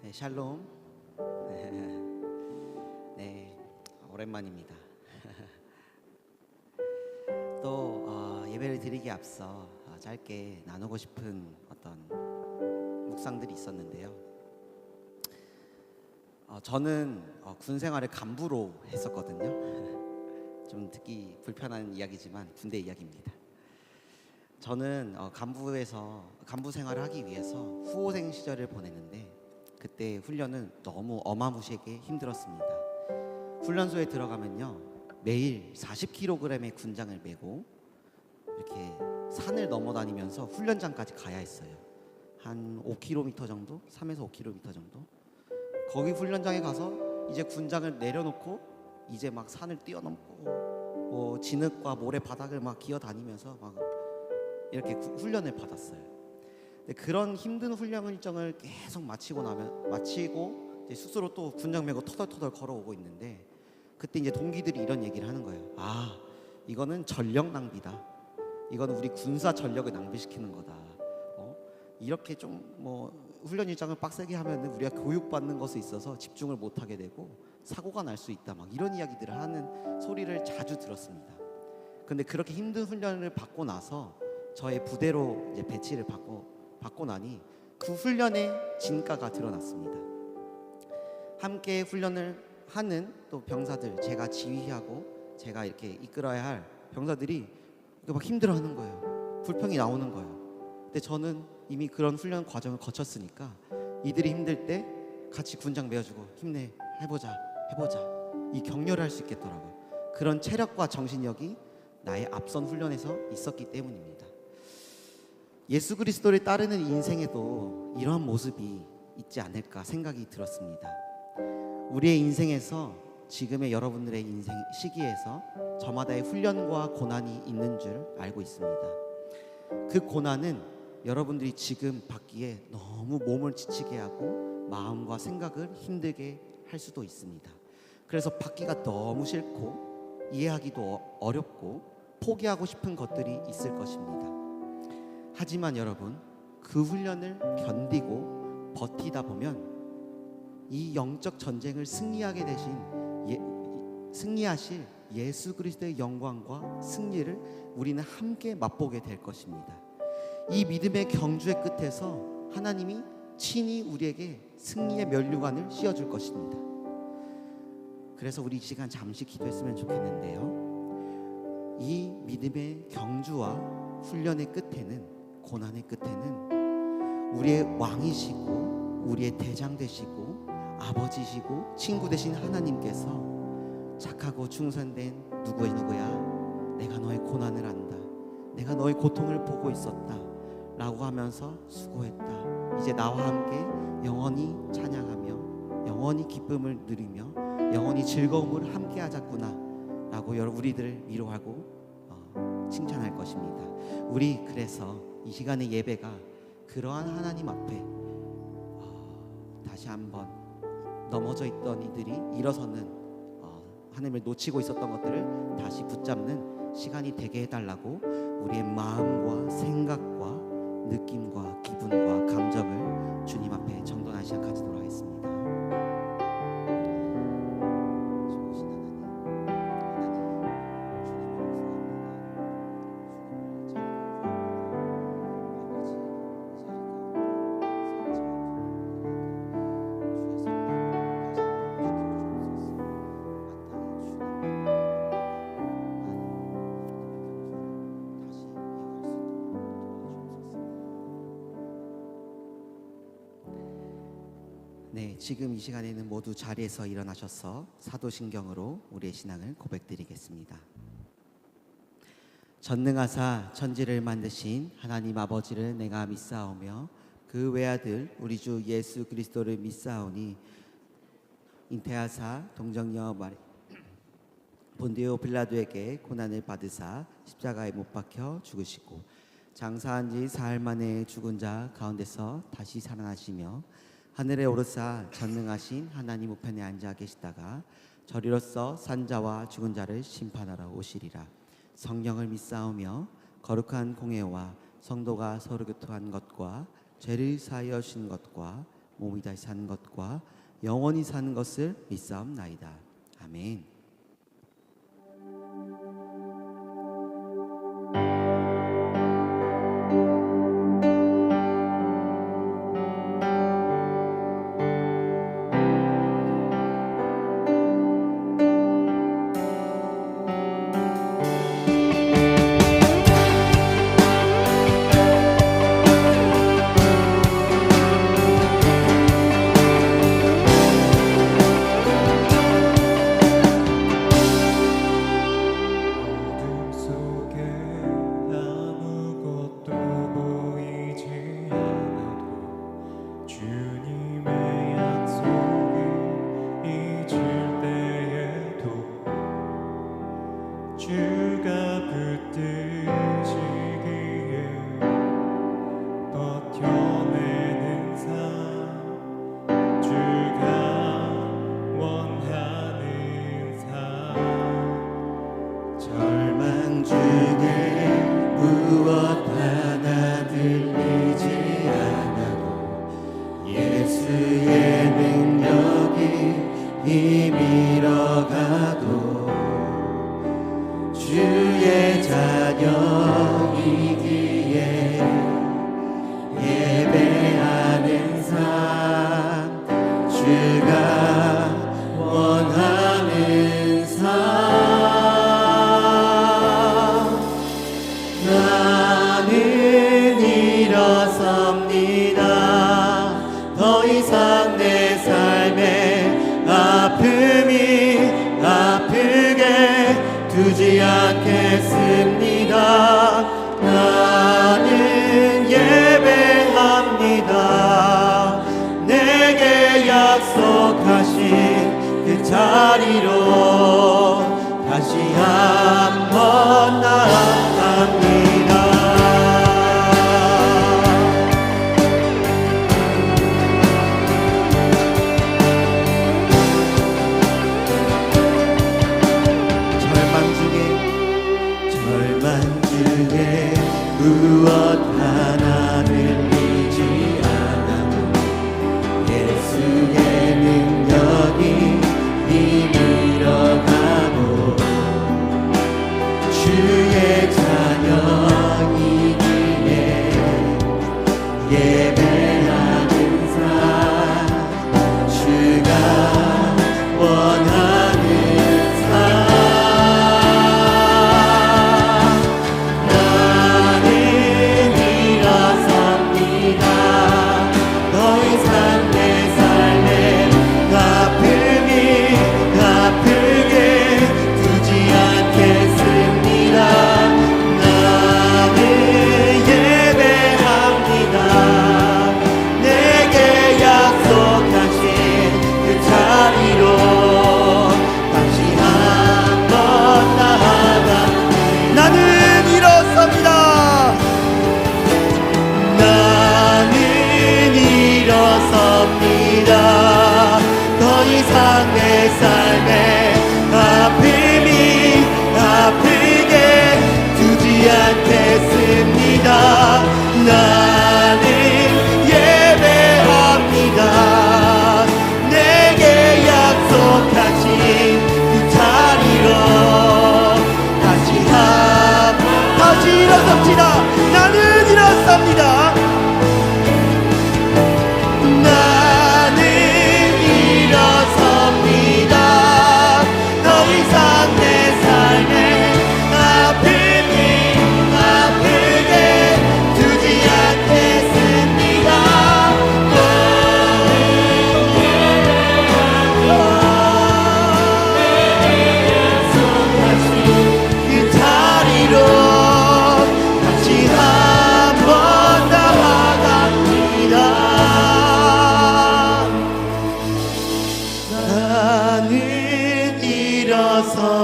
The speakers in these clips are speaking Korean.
네, 샬롬. 네, 오랜만입니다. 또 예배를 드리기 앞서 짧게 나누고 싶은 어떤 묵상들이 있었는데요. 저는 군 생활을 간부로 했었거든요. 좀 듣기 불편한 이야기지만 군대 이야기입니다. 저는 간부에서 간부 생활을 하기 위해서 후호생 시절을 보냈는데, 그때 훈련은 너무 어마무시하게 힘들었습니다. 훈련소에 들어가면요, 매일 40kg의 군장을 메고 이렇게 산을 넘어다니면서 훈련장까지 가야 했어요. 한 5km 정도? 3에서 5km 정도? 거기 훈련장에 가서 이제 군장을 내려놓고 이제 막 산을 뛰어넘고 뭐 진흙과 모래바닥을 막 기어다니면서 막 이렇게 훈련을 받았어요. 근데 그런 힘든 훈련 일정을 계속 마치고 이제 숙소로 또 군장 메고 터덜터덜 걸어오고 있는데, 그때 이제 동기들이 이런 얘기를 하는 거예요. 이거는 전력 낭비다. 이거는 우리 군사 전력을 낭비시키는 거다. 이렇게 좀 뭐 훈련 일정을 빡세게 하면 우리가 교육받는 것에 있어서 집중을 못하게 되고 사고가 날 수 있다. 막 이런 이야기들을 하는 소리를 자주 들었습니다. 근데 그렇게 힘든 훈련을 받고 나서 저의 부대로 이제 배치를 받고 나니 그 훈련의 진가가 드러났습니다. 함께 훈련을 하는 또 병사들, 제가 지휘하고 제가 이렇게 이끌어야 할 병사들이 막 힘들어하는 거예요. 불평이 나오는 거예요. 근데 저는 이미 그런 훈련 과정을 거쳤으니까 이들이 힘들 때 같이 군장 메어주고 힘내, 해보자 이 격려를 할 수 있겠더라고요. 그런 체력과 정신력이 나의 앞선 훈련에서 있었기 때문입니다. 예수 그리스도를 따르는 인생에도 이러한 모습이 있지 않을까 생각이 들었습니다. 우리의 인생에서, 지금의 여러분들의 인생 시기에서 저마다의 훈련과 고난이 있는 줄 알고 있습니다. 그 고난은 여러분들이 지금 받기에 너무 몸을 지치게 하고 마음과 생각을 힘들게 할 수도 있습니다. 그래서 받기가 너무 싫고 이해하기도 어렵고 포기하고 싶은 것들이 있을 것입니다. 하지만 여러분, 그 훈련을 견디고 버티다 보면 이 영적 전쟁을 승리하실 예수 그리스도의 영광과 승리를 우리는 함께 맛보게 될 것입니다. 이 믿음의 경주의 끝에서 하나님이 친히 우리에게 승리의 면류관을 씌워줄 것입니다. 그래서 우리 이 시간 잠시 기도했으면 좋겠는데요, 이 믿음의 경주와 훈련의 끝에는, 고난의 끝에는 우리의 왕이시고 우리의 대장 되시고 아버지시고 친구 되신 하나님께서 착하고 충성된 누구야, 내가 너의 고난을 안다, 내가 너의 고통을 보고 있었다 라고 하면서 수고했다, 이제 나와 함께 영원히 찬양하며 영원히 기쁨을 누리며 영원히 즐거움을 함께 하자꾸나 라고 우리들을 위로하고 칭찬할 것입니다. 우리 그래서 이 시간의 예배가 그러한 하나님 앞에 다시 한번 넘어져 있던 이들이 일어서는, 하나님을 놓치고 있었던 것들을 다시 붙잡는 시간이 되게 해달라고 우리의 마음과 생각과 느낌과 기분과 감정을 주님 앞에 정돈하기 시작하도록 하겠습니다. 네, 지금 이 시간에는 모두 자리에서 일어나셔서 사도신경으로 우리의 신앙을 고백드리겠습니다. 전능하사 천지를 만드신 하나님 아버지를 내가 믿사오며 그 외아들 우리 주 예수 그리스도를 믿사오니, 잉태하사 동정녀 본디오 빌라도에게 고난을 받으사 십자가에 못 박혀 죽으시고 장사한 지 사흘 만에 죽은 자 가운데서 다시 살아나시며 하늘에 오르사 전능하신 하나님 우편에 앉아 계시다가 저리로서 산자와 죽은 자를 심판하러 오시리라. 성령을 믿사오며 거룩한 공회와 성도가 서로 교통한 것과 죄를 사하여 주신 것과 몸이 다시 사는 것과 영원히 사는 것을 믿사옵나이다. 아멘. 주의 자녀이기에 예배하는 삶 주가 원하는 삶 나는 일어섭니다 더 이상 내 삶에 아픔이 아프게 두지 않겠습니다. 나는 예배합니다. 내게 약속하신 그 자리로 다시 한번 나아갑니다. 무엇 하나 들리지 않아도 예수의 능력이 힘이러 가고 주의 자녀이기에 예배하는 삶 주가 원하는 삶 내 삶에 아픔이 아프게 두지 않겠습니다. 나는 예배합니다. 내게 약속하신 그 자리로 다시 일어섭시다.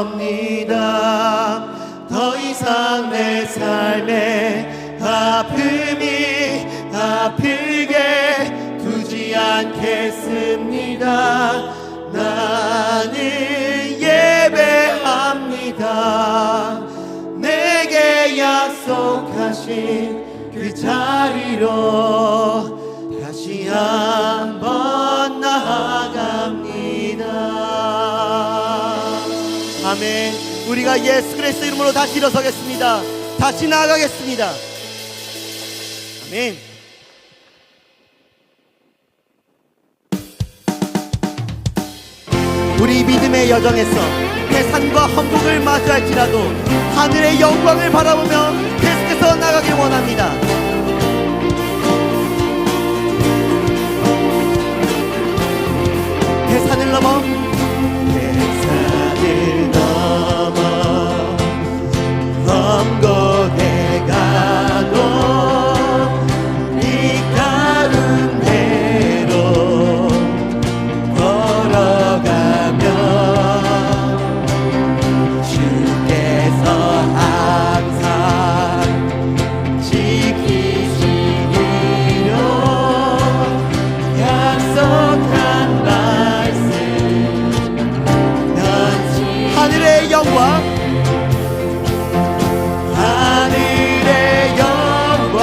나는 일어섭니다. 더 이상 내 삶에 아픔이 아프게 두지 않겠습니다. 나는 예배합니다. 내게 약속하신 그 자리로 다시 다시 한번 나아갑니다. 아멘. 우리가 예수 그리스도 이름으로 다시 일어서겠습니다. 다시 나아가겠습니다. 아멘. 우리 믿음의 여정에서 태산과 험곡을 마주할지라도 하늘의 영광을 바라보며 계속해서 나가길 원합니다. 태산을 넘어 태산을 넘어 험곡에 가도 이 가운데로 걸어가면 주께서 항상 지키시기로 약속한 말씀 하늘의 영광 하늘의 영광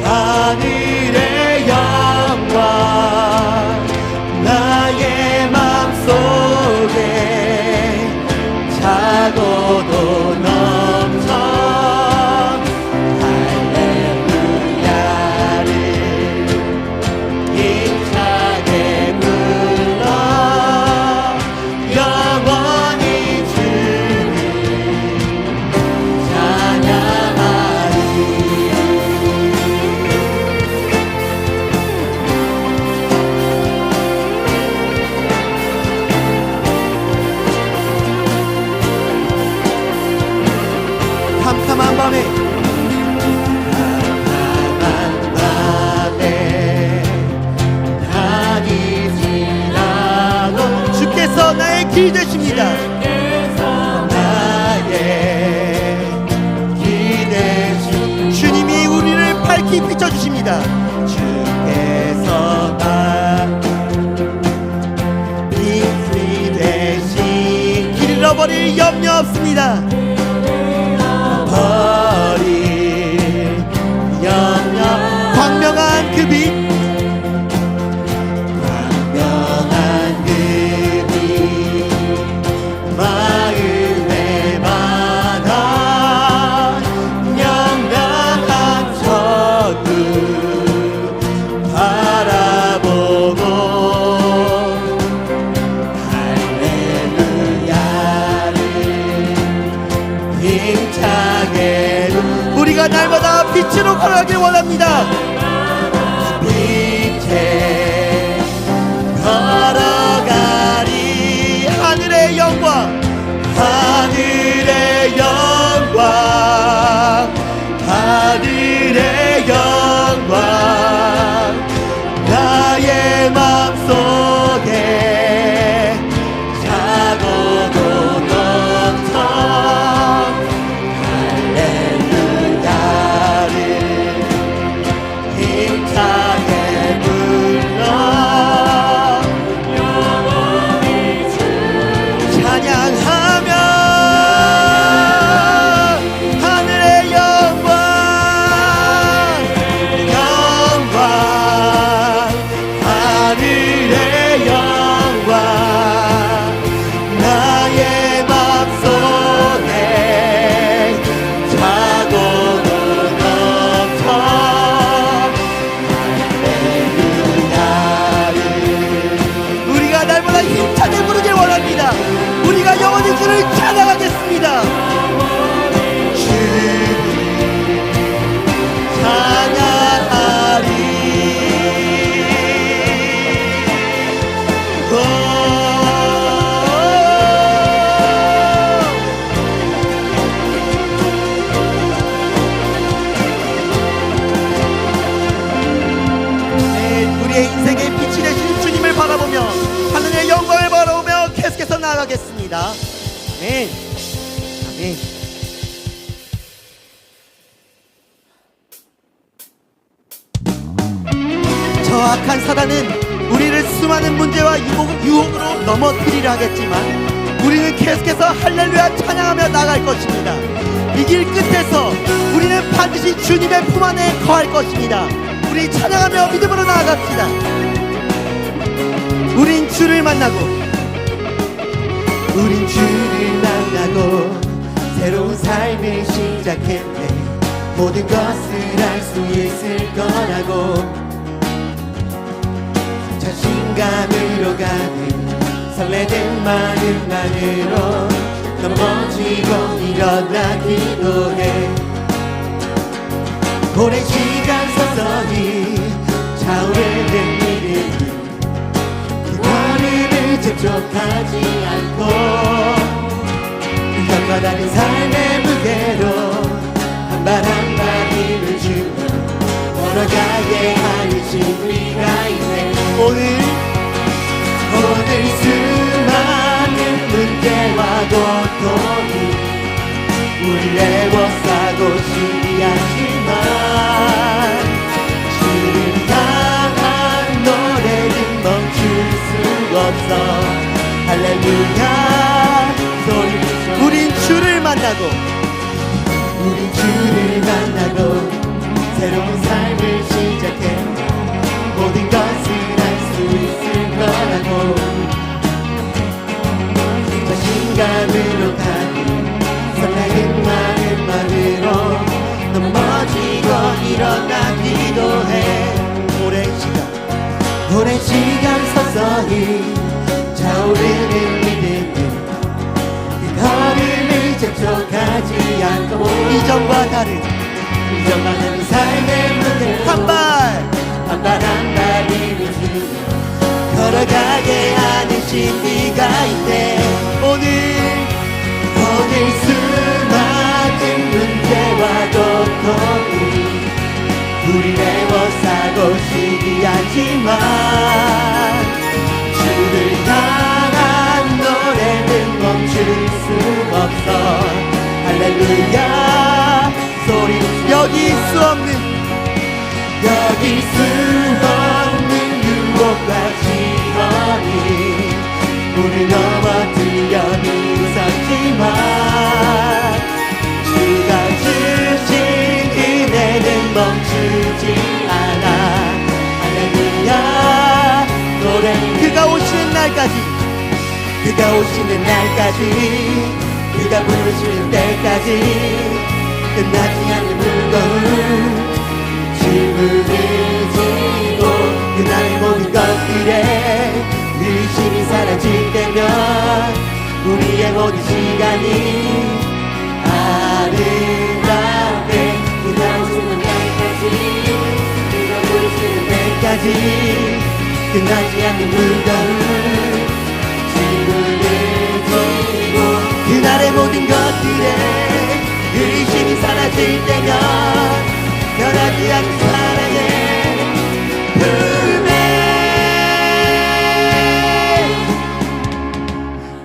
하늘의 영광 나의 맘속에 차고도 넘쳐 할렐루야를 힘차게 불러 영원히 주를 찬양하리. 캄캄한 밤에 다니지라도 주께서 나의 길 되십니다. 나의 길 되시 주님이 우리를 밝히 비춰주십니다. 주께서 나 빛이 되신 길 잃어버릴 염려 없습니다. 버릴 염려 광명한 그 빛 광명한 그 빛 마음에 많아 영원한 천국 바라보고 할렐루야를 힘차게 우리가 날마다 빛으로 걸어가길 원합니다. 빛에 걸어가리. 하늘의 영광 하늘의 영광 하늘의 영광 나의 맘속에 차고도 넘쳐 할렐루야를 힘차게 불러 영원히 찬양하며 하늘의 영광 영광 하늘의 영광 나의 맘속에 차고도 넘쳐 할렐루야를 우리가 날마다 힘차게 부르길 원합니다. 우리가 영원히 주를 찬양하겠습니다. 주를 찬양하리. 우리의 인생의 빛이 되신 주님을 바라보며 하늘의 영광을 바라보며 계속해서 나아가겠습니다. 아멘. 아멘. 저 악한 사단은 우리를 수많은 문제와 유혹으로 넘어뜨리려 하겠지만 우리는 계속해서 할렐루야 찬양하며 나갈 것입니다. 이 길 끝에서 우리는 반드시 주님의 품 안에 거할 것입니다. 우리 찬양하며 믿음으로 나아갑시다. 우린 주를 만나고 새로운 삶을 시작했네. 모든 것을 할 수 있을 거라고 자신감으로 가는 설레는 마음만으로 넘어지고 일어나기도 해. 오랜 시간 서서히 차오르는 믿음이 그 걸음을 재촉하지 않고 험하다는 삶의 무게로 한 발 한 발 힘을 주며 걸어가게 하는 진리가 있네. 오늘 수많은 문제와 고통이 우리를 애워싸고 시기하지만 주를 향한 노래는 멈출 수 없어. 할렐루야 소리. 우린 주를 만나고 새로운 삶을 시작해. 모든 것을 할 수 있을 거라고 자신감으로 가는 설레는 마음만으로 넘어지고 일어나기도 해. 오랜 시간 서서히 차오르는 믿음이 그 걸음을 재촉하지 않고 이전과 다른 삶의 무대 한 발 힘을 주며 걸어가게 하는 신비가 있네. 오늘 수많은 문제와 고통이 우리를 애워싸고 시기하지만 주를 향한 노래는 멈출 수 없어. 할렐루야 소리. 여기 수 없는 유혹과 시험이 우릴 넘어뜨려 있었지만 주가 주신 은혜는 멈추지 않아. 할렐루야 노래. 그가 오시는 날까지 그가 부르시는 때까지 끝나지 않는 무거운 짐을 지고 그날의 모든 것들에 의심이 사라질 때면 우리의 모든 시간이 아름답게 그가 오시는 날까지 그가 부르시는 때까지 끝나지 않는 무거운 짐을 지고 그날의 모든 것들에 의심이 사라질 때면 변하지 않는 사랑의 품에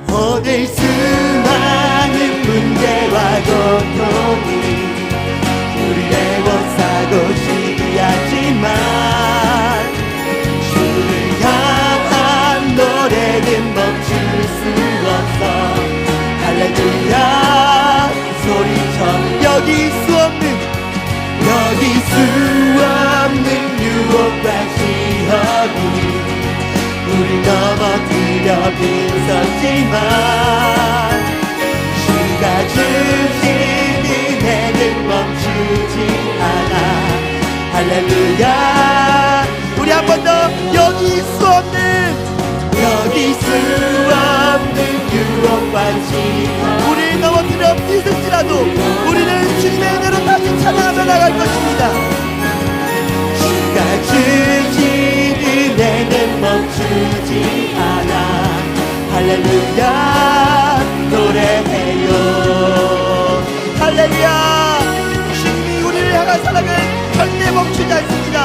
오늘 수많은 문제와 고통이 우리를 애워싸고 시기하지만 주를 향한 노래는 멈출 수 없어. 할렐루야 소리쳐. 여기 수 없는 유혹과 시험이 우리 넘어뜨려 빗었지만 주가 주신 은혜는 멈추지 않아. 할렐루야. 우리 한 번 더. 여기 수 없는 유혹과 시험 우리를 넘어뜨려 빗을지라도 우리는 주님의 은혜로 다시 찬양하며 나갈 것입니다. 주가 주신 은혜는 멈추지 않아. 할렐루야 노래해요. 할렐루야. 주님이 우리를 향한 사랑을 절대 멈추지 않습니다.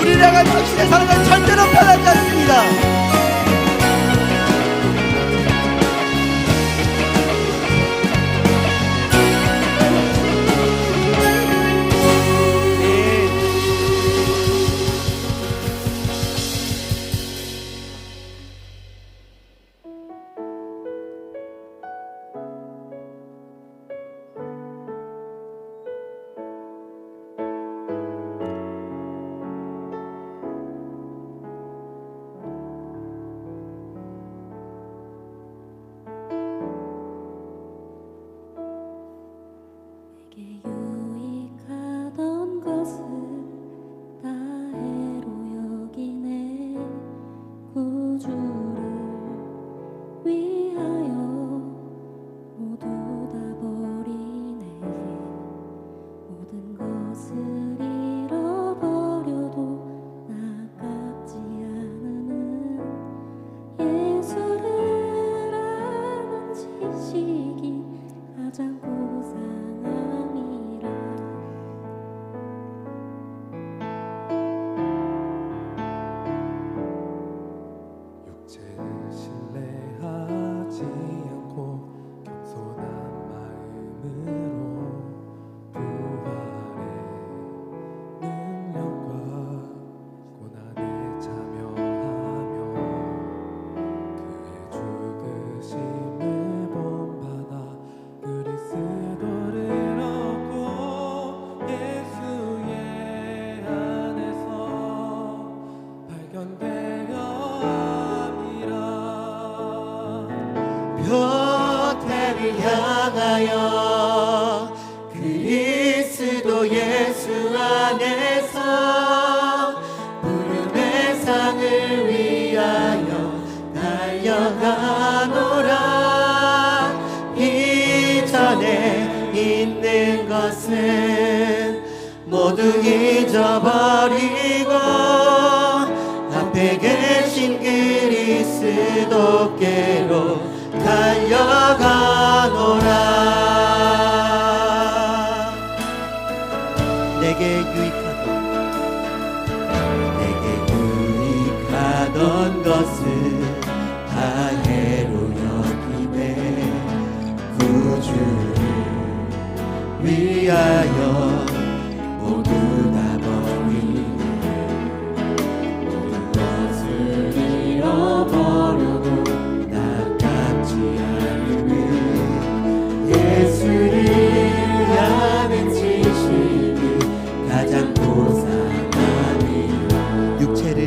우리를 향한 당신의 사랑은 절대로 변하지 않습니다. 그리스도 예수 안에서 부름의 상을 위하여 달려가노라. 이전에 있는 것은 모두 잊어버리고 앞에 계신 그리스도께로 달려가노라. 내게 유익하던 것은 다 해로 여김에 구주를 위하여 모두 다 버리니 모든 것을 잃어버리고 나같지 않으니 예수를 아는 지식이 가장 고상하니라. 육체를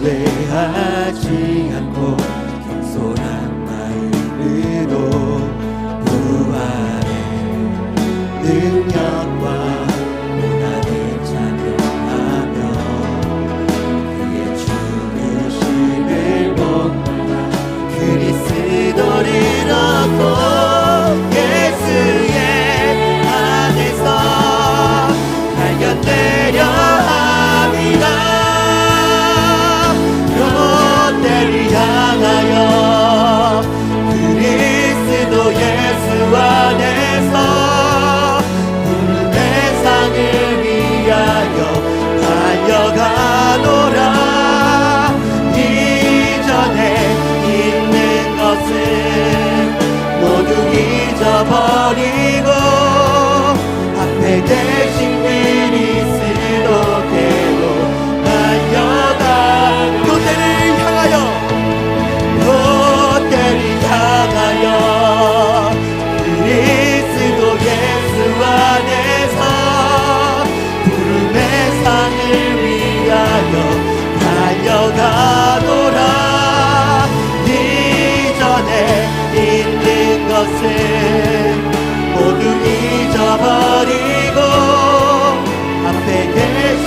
신뢰하지 않고 겸손한 마음으로 부활의 능력과 고난을 찬양하며 그의 죽으심을 본받아 그리스도를 얻고 예수의 안에서 발견되려 합니다. 롯데를 향하여 그리스도 예수 안에서 부름의 상을 위하여 달려가노라. 이전에 있는 것은 모두 잊어버리고 앞에 계신 그리스도께로 달려가. 롯데를 향하여 그리스도 예수 안에서 부름의 상을 위하여 달려가노라. 이전에 있는 것은 모두 잊어버리고 앞에 계신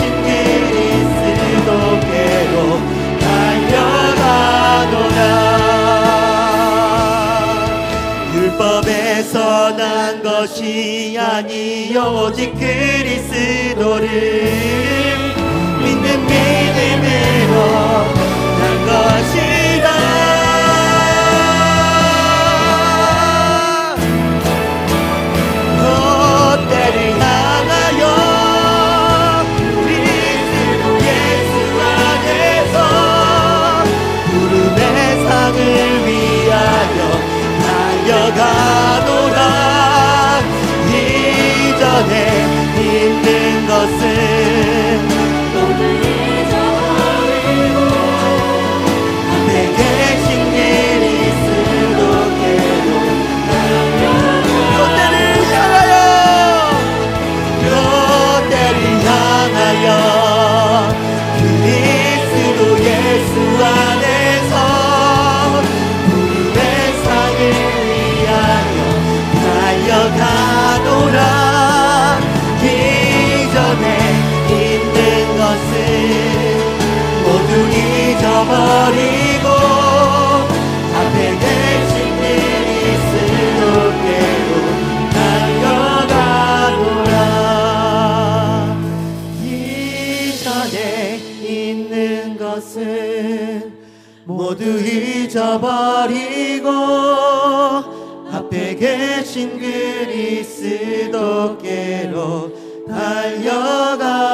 그리스도께로 달려가노라. 율법에서 난 것이 아니요 오직 그리스도를 믿는 믿음으로 난 것이다. 롯데를 향하여 그리스도 예수 안에서 부름의 상을 위하여 달려가노라. 이전에 있는 것은 모두 잊어버리고 앞에 계신 그리스도께로 롯데를 향하여 그리스도 예수 안에서 부름의 상을 위하여 달려가노라. 이전에 있는 것은 모두 잊어버리고 앞에 계신 그리스도께로 달려가노라. 이전에 있는 것은 모두 잊어버리고 앞에 계신 그리스도께로 달려가노라.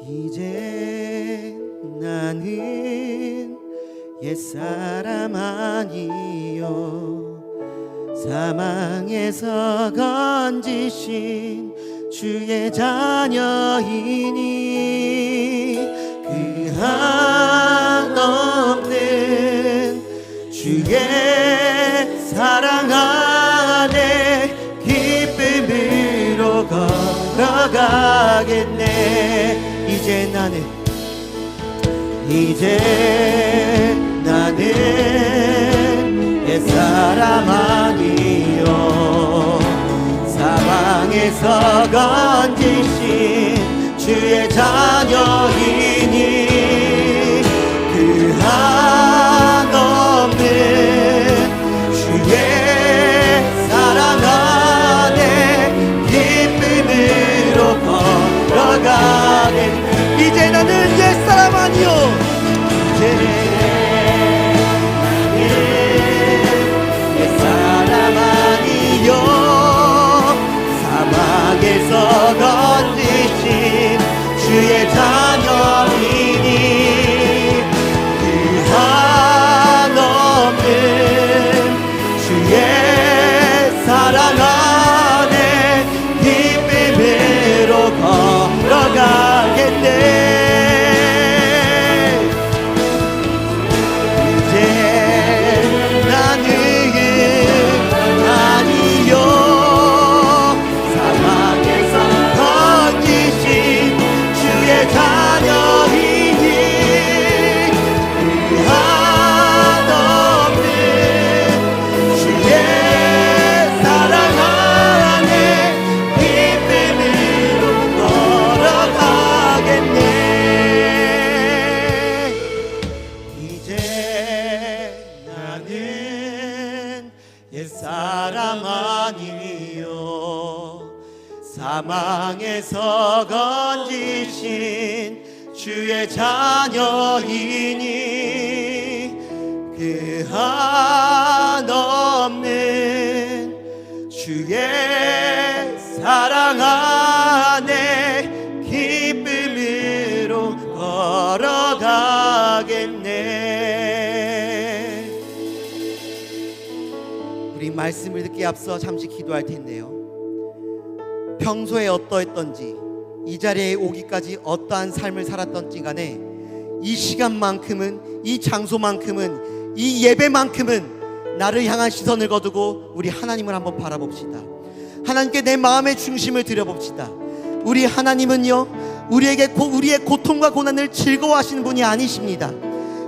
이제 나는 옛사람 아니요 사망에서 건지신 주의 자녀이니 그 한없는 주의 사랑 안에 걸어가겠네. 이제 나는 옛사람 아니요 사방에서 건지신 주의 자녀이니 그 한없는 주의 사랑 안에 기쁨으로 걸어가겠네. 이제 나는 옛사람 아니요 이제 나는 옛사람 아니요 사막에서 건지신 주의 자녀이니 그 한없는 주의 사랑 안에 기쁨으로 걸어가겠네. 이제 나는 아니요 사막에서 건지신 주의 자녀이니 그 한없는 주의 사랑 안에 기쁨으로 걸어가겠네. 이제 나는 옛사람 아니요 사망에서 건지신 주의 자녀이니 그 한없는 주의 사랑 안에 기쁨으로 걸어가겠네. 우리 말씀을 듣기에 앞서 잠시 기도할 텐데요. 평소에 어떠했던지 이 자리에 오기까지 어떠한 삶을 살았던지 간에 이 시간만큼은 이 장소만큼은 이 예배만큼은 나를 향한 시선을 거두고 우리 하나님을 한번 바라봅시다. 하나님께 내 마음의 중심을 드려봅시다. 우리 하나님은요 우리의 고통과 고난을 즐거워하시는 분이 아니십니다.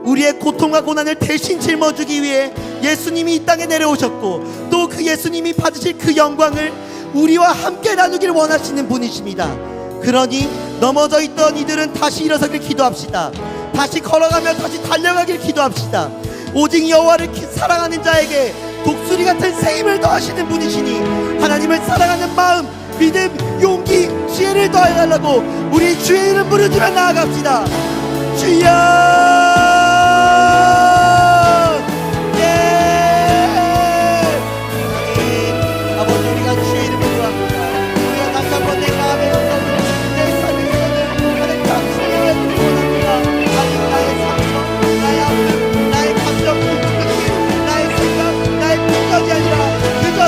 우리의 고통과 고난을 대신 짊어지기 위해 예수님이 이 땅에 내려오셨고 또 그 예수님이 받으실 그 영광을 우리와 함께 나누길 원하시는 분이십니다. 그러니 넘어져 있던 이들은 다시 일어서길 기도합시다. 다시 걸어가며 다시 달려가길 기도합시다. 오직 여호와를 사랑하는 자에게 독수리 같은 새 힘을 더하시는 분이시니 하나님을 사랑하는 마음, 믿음, 용기, 지혜를 더해달라고 우리 주의 이름 부르짖어 나아갑시다. 주여!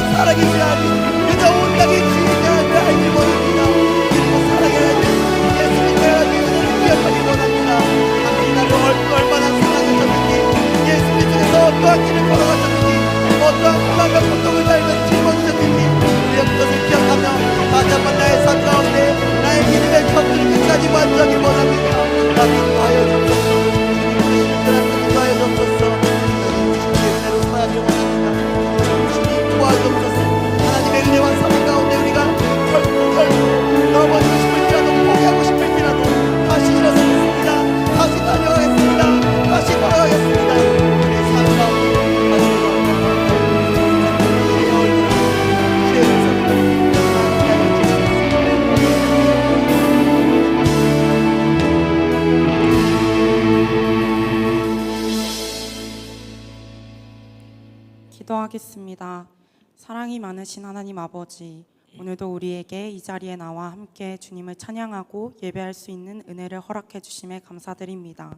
살아계신 하나님, 그저 온 땅에 주인이 아니라 알길 원합니다. 그리고 살아계신 예수님의 은혜를 기억하기 원합니다. 당신이 나를 얼마나 사랑하셨는지, 예수님 중에서 어떠한 길을 걸어가셨는지, 어떠한 고난과 고통을 달면서 짊어지셨는지 우리가 그것을 기억하며 다시 한번 나의 삶 가운데 나의 믿음의 벽들을 끝까지 완주하기 원합니다. 나를 인도하여 주옵소서. 주님의 신들한 것 인도하여 주옵소서. 주님의 은혜로 살아가기 원합니다. 하나님의 은혜와 사랑 가운데 우리가 결국 넘어지고 싶을지라도 포기하고 싶을지라도 다시 일어서겠습니다. 다시 달려가겠습니다. 다시 걸어가겠습니다. 우리의 삶 가운데 다시 기도하겠습니다. 사랑이 많으신 하나님 아버지, 오늘도 우리에게 이 자리에 나와 함께 주님을 찬양하고 예배할 수 있는 은혜를 허락해 주심에 감사드립니다.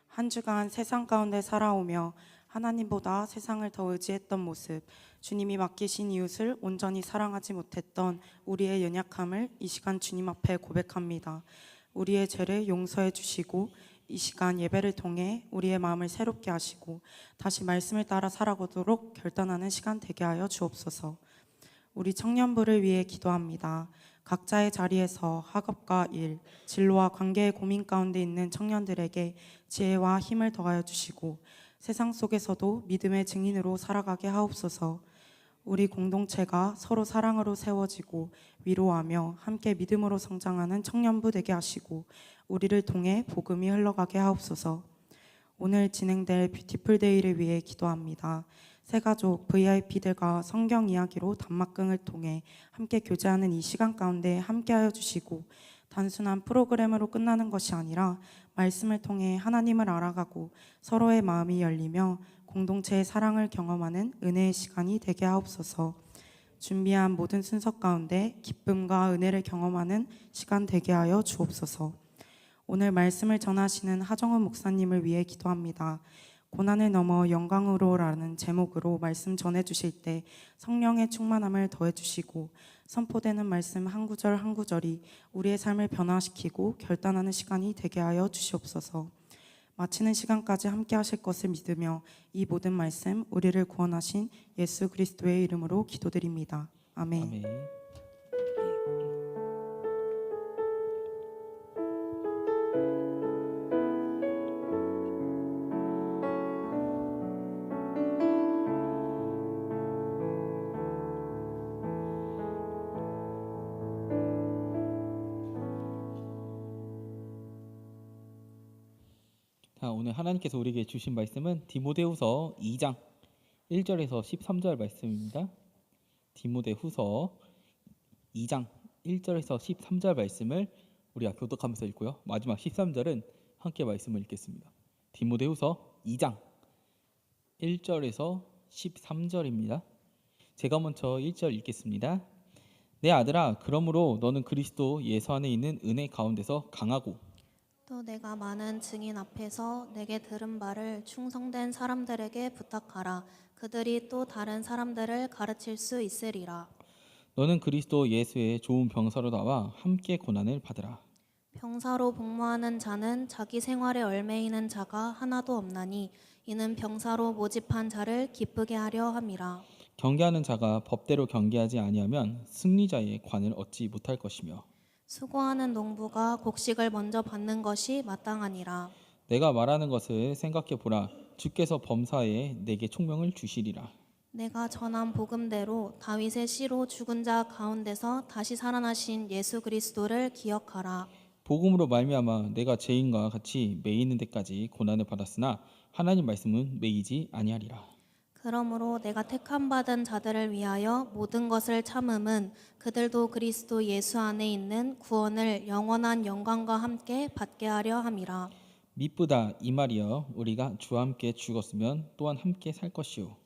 한 주간 세상 가운데 살아오며 하나님보다 세상을 더 의지했던 모습, 주님이 맡기신 이웃을 온전히 사랑하지 못했던 우리의 연약함을 이 시간 주님 앞에 고백합니다. 우리의 죄를 용서해 주시고 이 시간 예배를 통해 우리의 마음을 새롭게 하시고 다시 말씀을 따라 살아가도록 결단하는 시간 되게 하여 주옵소서. 우리 청년부를 위해 기도합니다. 각자의 자리에서 학업과 일, 진로와 관계의 고민 가운데 있는 청년들에게 지혜와 힘을 더하여 주시고 세상 속에서도 믿음의 증인으로 살아가게 하옵소서. 우리 공동체가 서로 사랑으로 세워지고 위로하며 함께 믿음으로 성장하는 청년부 되게 하시고 우리를 통해 복음이 흘러가게 하옵소서. 오늘 진행될 뷰티풀데이를 위해 기도합니다. 새가족 VIP들과 성경 이야기로 단막극을 통해 함께 교제하는 이 시간 가운데 함께하여 주시고 단순한 프로그램으로 끝나는 것이 아니라 말씀을 통해 하나님을 알아가고 서로의 마음이 열리며 공동체의 사랑을 경험하는 은혜의 시간이 되게 하옵소서. 준비한 모든 순서 가운데 기쁨과 은혜를 경험하는 시간 되게 하여 주옵소서. 오늘 말씀을 전하시는 하정훈 목사님을 위해 기도합니다. 고난을 넘어 영광으로라는 제목으로 말씀 전해주실 때 성령의 충만함을 더해주시고 선포되는 말씀 한 구절 한 구절이 우리의 삶을 변화시키고 결단하는 시간이 되게 하여 주시옵소서. 마치는 시간까지 함께 하실 것을 믿으며 이 모든 말씀 우리를 구원하신 예수 그리스도의 이름으로 기도드립니다. 아멘. 아멘. 오늘 하나님께서 우리에게 주신 말씀은 디모데후서 2장 1절에서 13절 말씀입니다. 디모데후서 2장 1절에서 13절 말씀을 우리가 교독하면서 읽고요. 마지막 13절은 함께 말씀을 읽겠습니다. 디모데후서 2장 1절에서 13절입니다. 제가 먼저 1절 읽겠습니다. 내 아들아, 그러므로 너는 그리스도 예수 안에 있는 은혜 가운데서 강하고 또 내가 많은 증인 앞에서 내게 들은 바를 충성된 사람들에게 부탁하라. 그들이 또 다른 사람들을 가르칠 수 있으리라. 너는 그리스도 예수의 좋은 병사로 나와 함께 고난을 받으라. 병사로 복무하는 자는 자기 생활에 얽매이는 자가 하나도 없나니 이는 병사로 모집한 자를 기쁘게 하려 함이라. 경계하는 자가 법대로 경계하지 아니하면 승리자의 관을 얻지 못할 것이며 수고하는 농부가 곡식을 먼저 받는 것이 마땅하니라. 내가 말하는 것을 생각해 보라. 주께서 범사에 내게 총명을 주시리라. 내가 전한 복음대로 다윗의 씨로 죽은 자 가운데서 다시 살아나신 예수 그리스도를 기억하라. 복음으로 말미암아 내가 죄인과 같이 매이는 데까지 고난을 받았으나 하나님 말씀은 매이지 아니하리라. 그러므로 내가 택함 받은 자들을 위하여 모든 것을 참음은 그들도 그리스도 예수 안에 있는 구원을 영원한 영광과 함께 받게 하려 함이라. 미쁘다 이 말이여, 우리가 주와 함께 죽었으면 또한 함께 살 것이요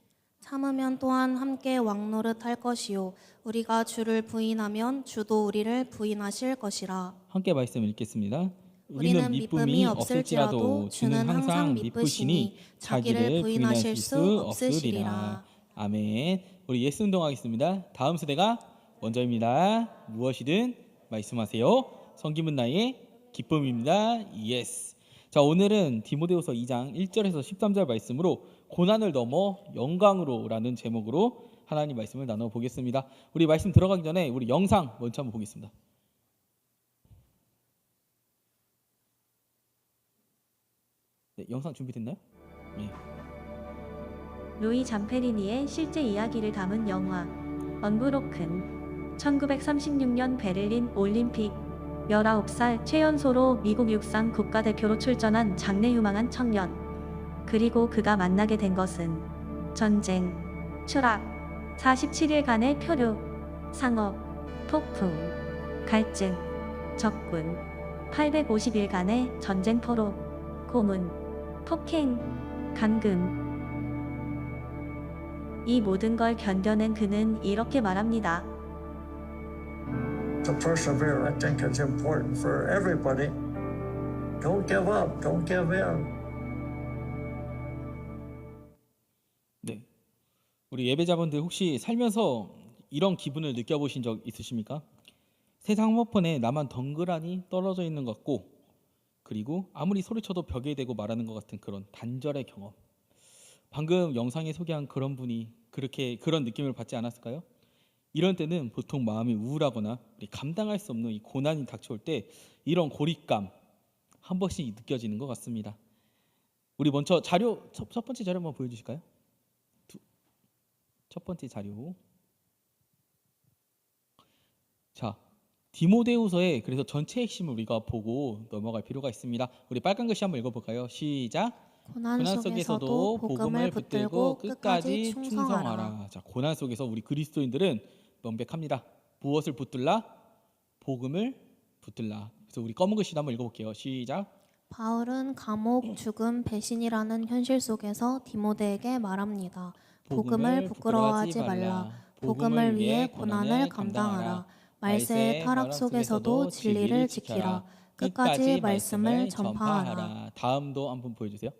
참으면 또한 함께 왕노릇 할 것이요 우리가 주를 부인하면 주도 우리를 부인하실 것이라. 함께 말씀 읽겠습니다. 우리는 미쁨이 없을지라도 주는 항상 미쁘시니 자기를 부인하실 수 없으시리라. 아멘. 우리 예수 운동하겠습니다. 다음 세대가 먼저입니다. 무엇이든 말씀하세요. 성김은 나의 기쁨입니다. 예스. 자, 오늘은 디모데후서 2장 1절에서 13절 말씀으로 고난을 넘어 영광으로라는 제목으로 하나님 말씀을 나눠 보겠습니다. 우리 말씀 들어가기 전에 우리 영상 먼저 한번 보겠습니다. 네, 영상 준비됐나요? 네. 루이 잠페리니의 실제 이야기를 담은 영화 언브로큰. 1936년 베를린 올림픽 19살 최연소로 미국 육상 국가대표로 출전한 장래 유망한 청년. 그리고 그가 만나게 된 것은 전쟁, 추락, 47일간의 표류, 상업, 폭풍, 갈증, 적군, 850일간의 전쟁 포로, 고문, 폭행, 감금. 이 모든 걸 견뎌낸 그는 이렇게 말합니다. To persevere, I think it's important for everybody. Don't give up. Don't give in. 네. 우리 예배자분들 혹시 살면서 이런 기분을 느껴보신 적 있으십니까? 세상 한복판에 나만 덩그러니 떨어져 있는 것 같고, 그리고 아무리 소리쳐도 벽에 대고 말하는 것 같은 그런 단절의 경험. 방금 영상에 소개한 그런 분이 그런 느낌을 받지 않았을까요? 이런 때는 보통 마음이 우울하거나 우리 감당할 수 없는 이 고난이 닥쳐올 때 이런 고립감 한 번씩 느껴지는 것 같습니다. 우리 먼저 자료 첫 번째 자료 한번 보여주실까요? 첫 번째 자료. 자, 디모데후서의 그래서 전체 핵심을 우리가 보고 넘어갈 필요가 있습니다. 우리 빨간 글씨 한번 읽어볼까요? 시작. 고난 속에서도 복음을 붙들고 끝까지 충성하라. 자, 고난 속에서 우리 그리스도인들은 명백합니다. 무엇을 붙들라? 복음을 붙들라. 그래서 우리 검은 글씨도 한번 읽어볼게요. 시작. 바울은 감옥, 죽음, 배신이라는 현실 속에서 디모데에게 말합니다. 복음을 부끄러워하지 말라. 복음을 위해 고난을 감당하라. 말세의 타락 속에서도 진리를 지키라. 끝까지 말씀을 전파하라. 다음도 한번 보여주세요.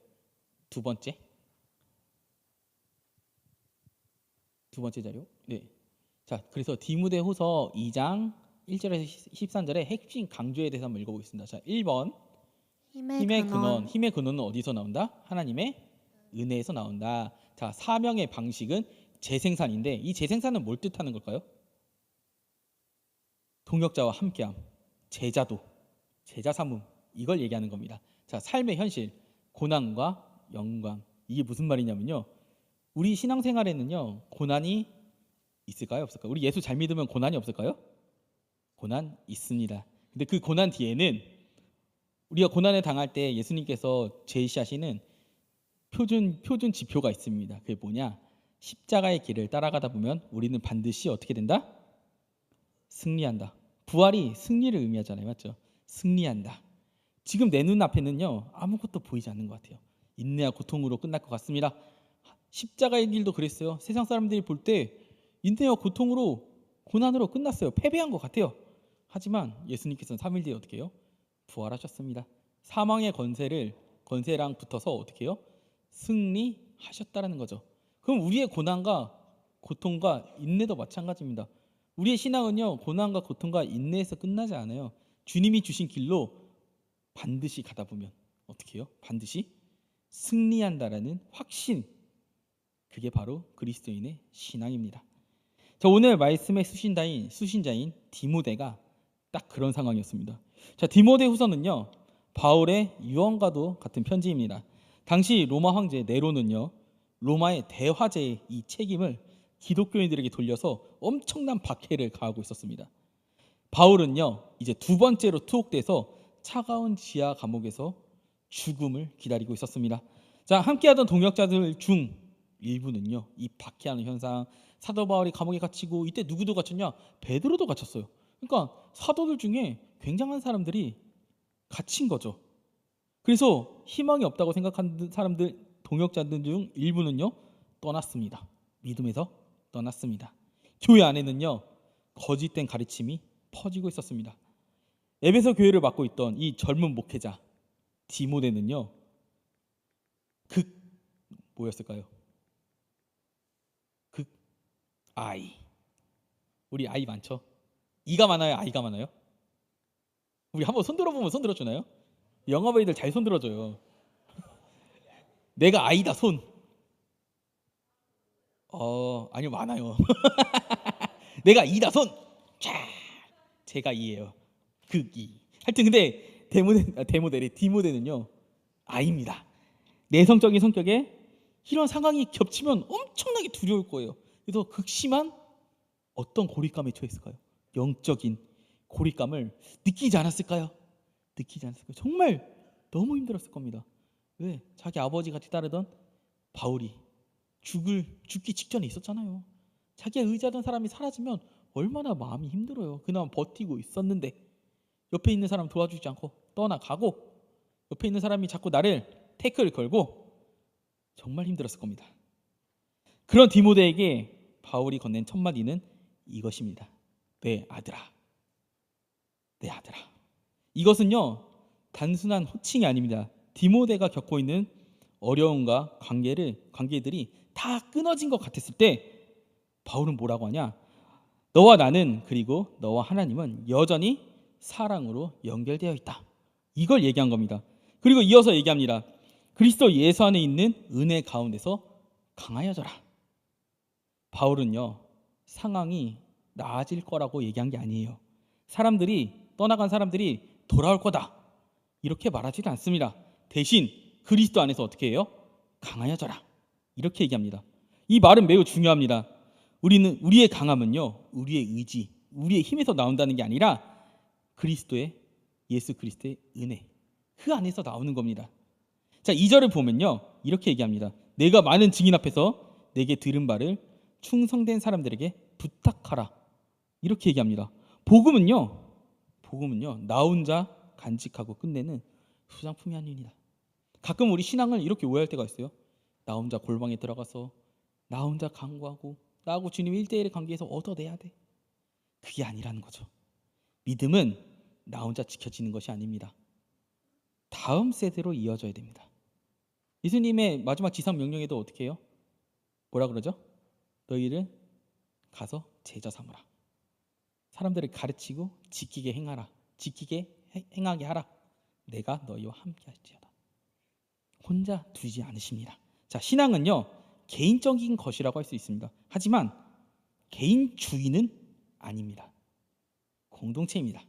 두 번째 자료. 네. 자, 그래서 디모데후서 2장 1절에서 13절의 핵심 강조에 대해서 한번 읽어보겠습니다. 자, 1번 힘의 근원. 힘의 근원은 어디서 나온다? 하나님의 은혜에서 나온다. 자, 사명의 방식은 재생산인데 이 재생산은 뭘 뜻하는 걸까요? 동역자와 함께함, 제자도, 제자 삼음, 이걸 얘기하는 겁니다. 자, 삶의 현실, 고난과 영광. 이게 무슨 말이냐면요, 우리 신앙생활에는요 고난이 있을까요, 없을까요? 우리 예수 잘 믿으면 고난이 없을까요? 고난 있습니다. 근데 그 고난 뒤에는 우리가 고난에 당할 때 예수님께서 제시하시는 표준 지표가 있습니다. 그게 뭐냐? 십자가의 길을 따라가다 보면 우리는 반드시 어떻게 된다? 승리한다. 부활이 승리를 의미하잖아요, 맞죠? 승리한다. 지금 내 눈앞에는요 아무것도 보이지 않는 것 같아요. 인내와 고통으로 끝날 것 같습니다. 십자가의 길도 그랬어요. 세상 사람들이 볼 때 인내와 고통으로, 고난으로 끝났어요. 패배한 것 같아요. 하지만 예수님께서는 3일 뒤에 어떻게 해요? 부활하셨습니다. 사망의 권세랑 붙어서 어떻게 해요? 승리하셨다라는 거죠. 그럼 우리의 고난과 고통과 인내도 마찬가지입니다. 우리의 신앙은요 고난과 고통과 인내에서 끝나지 않아요. 주님이 주신 길로 반드시 가다 보면 어떻게 해요? 반드시 승리한다라는 확신, 그게 바로 그리스도인의 신앙입니다. 자, 오늘 말씀의 수신자인 디모데가 딱 그런 상황이었습니다. 자, 디모데후서는요 바울의 유언과도 같은 편지입니다. 당시 로마 황제 네로는요 로마의 대화제의 이 책임을 기독교인들에게 돌려서 엄청난 박해를 가하고 있었습니다. 바울은요 이제 두 번째로 투옥돼서 차가운 지하 감옥에서 죽음을 기다리고 있었습니다. 자, 함께하던 동역자들 중 일부는요 이 박해하는 현상, 사도 바울이 감옥에 갇히고, 이때 누구도 갇혔냐? 베드로도 갇혔어요. 그러니까 사도들 중에 굉장한 사람들이 갇힌 거죠. 그래서 희망이 없다고 생각하는 사람들, 동역자들 중 일부는요 떠났습니다. 믿음에서 떠났습니다. 교회 안에는요 거짓된 가르침이 퍼지고 있었습니다. 에베소 교회를 맡고 있던 이 젊은 목회자 디모데는요 뭐였을까요? 아이. 우리 아이 많죠? 이가 많아요, 아이가 많아요? 우리 한번 손들어 보면 손들어 주나요? 영어베이들 잘 손들어 줘요. 내가 아이다 손. 아니요, 많아요. 내가 이다 손. 자, 제가 이예요. 극이. 하여튼 근데 디모데는요 아이입니다. 내성적인 성격에 이런 상황이 겹치면 엄청나게 두려울 거예요. 그래서 극심한 어떤 고립감에 처했을까요? 영적인 고립감을 느끼지 않았을까요? 정말 너무 힘들었을 겁니다. 왜? 자기 아버지 같이 따르던 바울이 죽기 직전에 있었잖아요. 자기가 의지하던 사람이 사라지면 얼마나 마음이 힘들어요. 그나마 버티고 있었는데 옆에 있는 사람 도와주지 않고 떠나가고, 옆에 있는 사람이 자꾸 나를 태클 걸고, 정말 힘들었을 겁니다. 그런 디모데에게 바울이 건넨 첫 마디는 이것입니다. 내 아들아. 이것은요 단순한 호칭이 아닙니다. 디모데가 겪고 있는 어려움과 관계들이 다 끊어진 것 같았을 때 바울은 뭐라고 하냐? 너와 나는, 그리고 너와 하나님은 여전히 사랑으로 연결되어 있다. 이걸 얘기한 겁니다. 그리고 이어서 얘기합니다. 그리스도 예수 안에 있는 은혜 가운데서 강하여져라. 바울은요 상황이 나아질 거라고 얘기한 게 아니에요. 떠나간 사람들이 돌아올 거다, 이렇게 말하지는 않습니다. 대신 그리스도 안에서 어떻게 해요? 강하여져라, 이렇게 얘기합니다. 이 말은 매우 중요합니다. 우리의 강함은요, 우리의 의지, 우리의 힘에서 나온다는 게 아니라 예수 그리스도의 은혜, 그 안에서 나오는 겁니다. 자, 2절을 보면요, 이렇게 얘기합니다. 내가 많은 증인 앞에서 내게 들은 바를 충성된 사람들에게 부탁하라, 이렇게 얘기합니다. 복음은요 나 혼자 간직하고 끝내는 수상품이 아닙니다. 가끔 우리 신앙을 이렇게 오해할 때가 있어요. 나 혼자 골방에 들어가서 나 혼자 간구하고 나하고 주님 1대1의 관계에서 얻어내야 돼. 그게 아니라는 거죠. 믿음은 나 혼자 지켜지는 것이 아닙니다. 다음 세대로 이어져야 됩니다. 예수님의 마지막 지상 명령에도 어떻게 해요? 뭐라 그러죠? 너희를 가서 제자 삼으라. 사람들을 가르치고 지키게 행하게 하라. 내가 너희와 함께 할지어다. 혼자 두지 않으십니다. 자, 신앙은요, 개인적인 것이라고 할 수 있습니다. 하지만 개인주의는 아닙니다. 공동체입니다.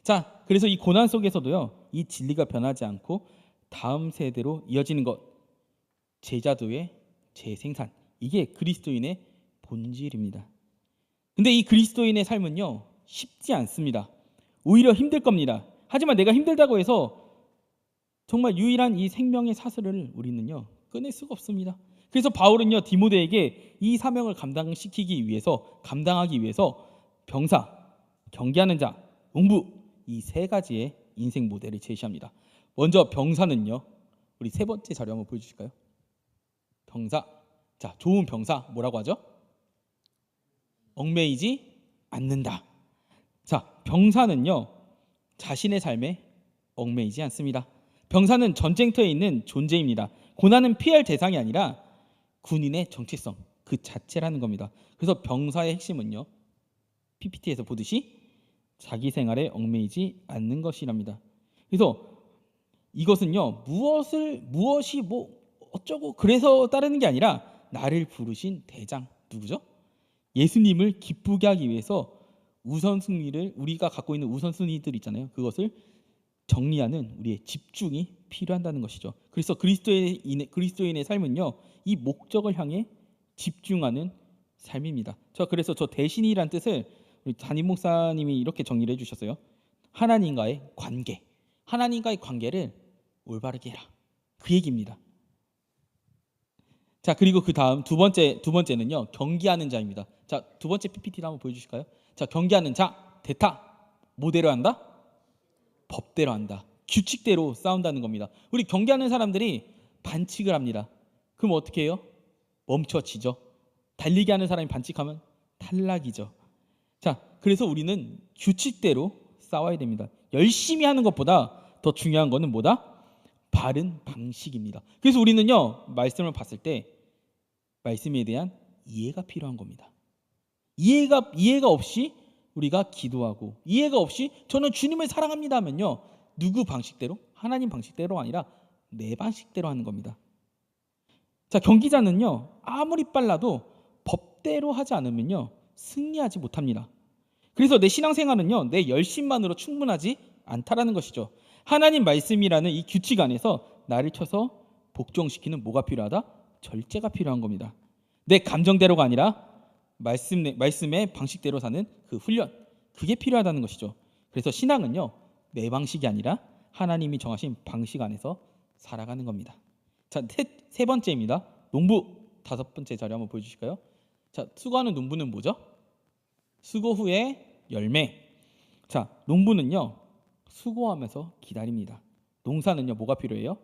자, 그래서 이 고난 속에서도요, 이 진리가 변하지 않고 다음 세대로 이어지는 것, 제자도의 재생산, 이게 그리스도인의 본질입니다. 근데 이 그리스도인의 삶은요, 쉽지 않습니다. 오히려 힘들 겁니다. 하지만 내가 힘들다고 해서 정말 유일한 이 생명의 사슬을 우리는요, 끊을 수가 없습니다. 그래서 바울은요, 디모데에게 이 사명을 감당하기 위해서 병사, 경계하는 자, 농부, 이 세 가지의 인생 모델을 제시합니다. 먼저 병사는요, 우리 세 번째 자료 한번 보여주실까요? 병사. 자, 좋은 병사 뭐라고 하죠? 얽매이지 않는다. 자, 병사는요, 자신의 삶에 얽매이지 않습니다. 병사는 전쟁터에 있는 존재입니다. 고난은 피할 대상이 아니라 군인의 정체성 그 자체라는 겁니다. 그래서 병사의 핵심은요, PPT에서 보듯이 자기 생활에 얽매이지 않는 것이랍니다. 그래서 이것은요, 무엇이 어쩌고 그래서 따르는 게 아니라 나를 부르신 대장, 누구죠? 예수님을 기쁘게 하기 위해서 우선순위를, 우리가 갖고 있는 우선순위들 있잖아요, 그것을 정리하는 우리의 집중이 필요한다는 것이죠. 그래서 그리스도인의 삶은요, 이 목적을 향해 집중하는 삶입니다. 그래서 저 대신이란 뜻을 우리 담임 목사님이 이렇게 정리를 해주셨어요. 하나님과의 관계를 올바르게 해라, 그 얘기입니다. 자, 그리고 그 다음 두 번째는요, 경계하는 자입니다. 자, 두 번째 PPT를 한번 보여주실까요? 자, 경계하는 자, 대타, 뭐대로 한다? 법대로 한다. 규칙대로 싸운다는 겁니다. 우리 경계하는 사람들이 반칙을 합니다. 그럼 어떻게 해요? 멈춰지죠. 달리기 하는 사람이 반칙하면 탈락이죠. 자, 그래서 우리는 규칙대로 싸워야 됩니다. 열심히 하는 것보다 더 중요한 거는 뭐다? 바른 방식입니다. 그래서 우리는요, 말씀을 봤을 때 말씀에 대한 이해가 필요한 겁니다. 이해가 없이 우리가 기도하고, 이해가 없이 저는 주님을 사랑합니다 하면요, 누구 방식대로? 하나님 방식대로 아니라 내 방식대로 하는 겁니다. 자, 경기자는요, 아무리 빨라도 법대로 하지 않으면요, 승리하지 못합니다. 그래서 내 신앙생활은요, 내 열심만으로 충분하지 않다라는 것이죠. 하나님 말씀이라는 이 규칙 안에서 나를 쳐서 복종시키는 뭐가 필요하다? 절제가 필요한 겁니다. 내 감정대로가 아니라 말씀의 방식대로 사는 그 훈련, 그게 필요하다는 것이죠. 그래서 신앙은요, 내 방식이 아니라 하나님이 정하신 방식 안에서 살아가는 겁니다. 자, 세 번째입니다. 농부. 다섯 번째 자료 한번 보여주실까요? 자, 수고하는 농부는 뭐죠? 수고 후에 열매. 자, 농부는요, 수고하면서 기다립니다. 농사는요, 뭐가 필요해요?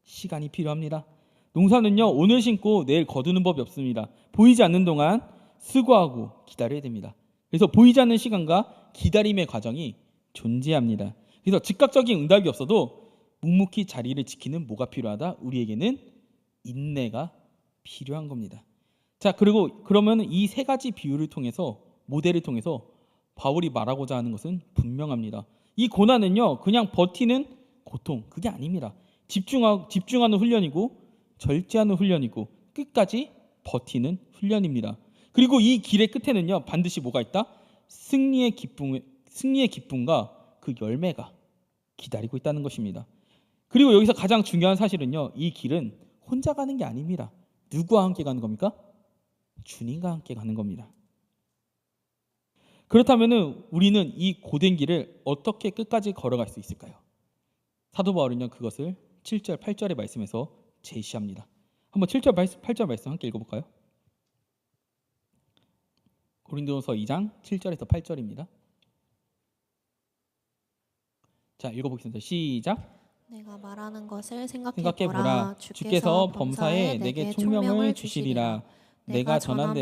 시간이 필요합니다. 농사는요, 오늘 심고 내일 거두는 법이 없습니다. 보이지 않는 동안 수고하고 기다려야 됩니다. 그래서 보이지 않는 시간과 기다림의 과정이 존재합니다. 그래서 즉각적인 응답이 없어도 묵묵히 자리를 지키는 뭐가 필요하다? 우리에게는 인내가 필요한 겁니다. 자, 그러면 이 세 가지 비유를 통해서, 모델을 통해서 바울이 말하고자 하는 것은 분명합니다. 이 고난은요, 그냥 버티는 고통, 그게 아닙니다. 집중하는 훈련이고, 절제하는 훈련이고, 끝까지 버티는 훈련입니다. 그리고 이 길의 끝에는요 반드시 뭐가 있다? 승리의 기쁨과 그 열매가 기다리고 있다는 것입니다. 그리고 여기서 가장 중요한 사실은요, 이 길은 혼자 가는 게 아닙니다. 누구와 함께 가는 겁니까? 주님과 함께 가는 겁니다. 그렇다면 우리는 이 고된 길을 어떻게 끝까지 걸어갈 수 있을까요? 사도 바울은요 그것을 7절 8절의 말씀에서 제시합니다. 한번 7절 8절 말씀 함께 읽어볼까요? 고린도서 2장 7절에서 8절입니다. 자, 읽어보겠습니다. 시작. 내가 말하는 것을 생각해보라. 주께서 범사에 내게 총명을 주시리라. 내가 전한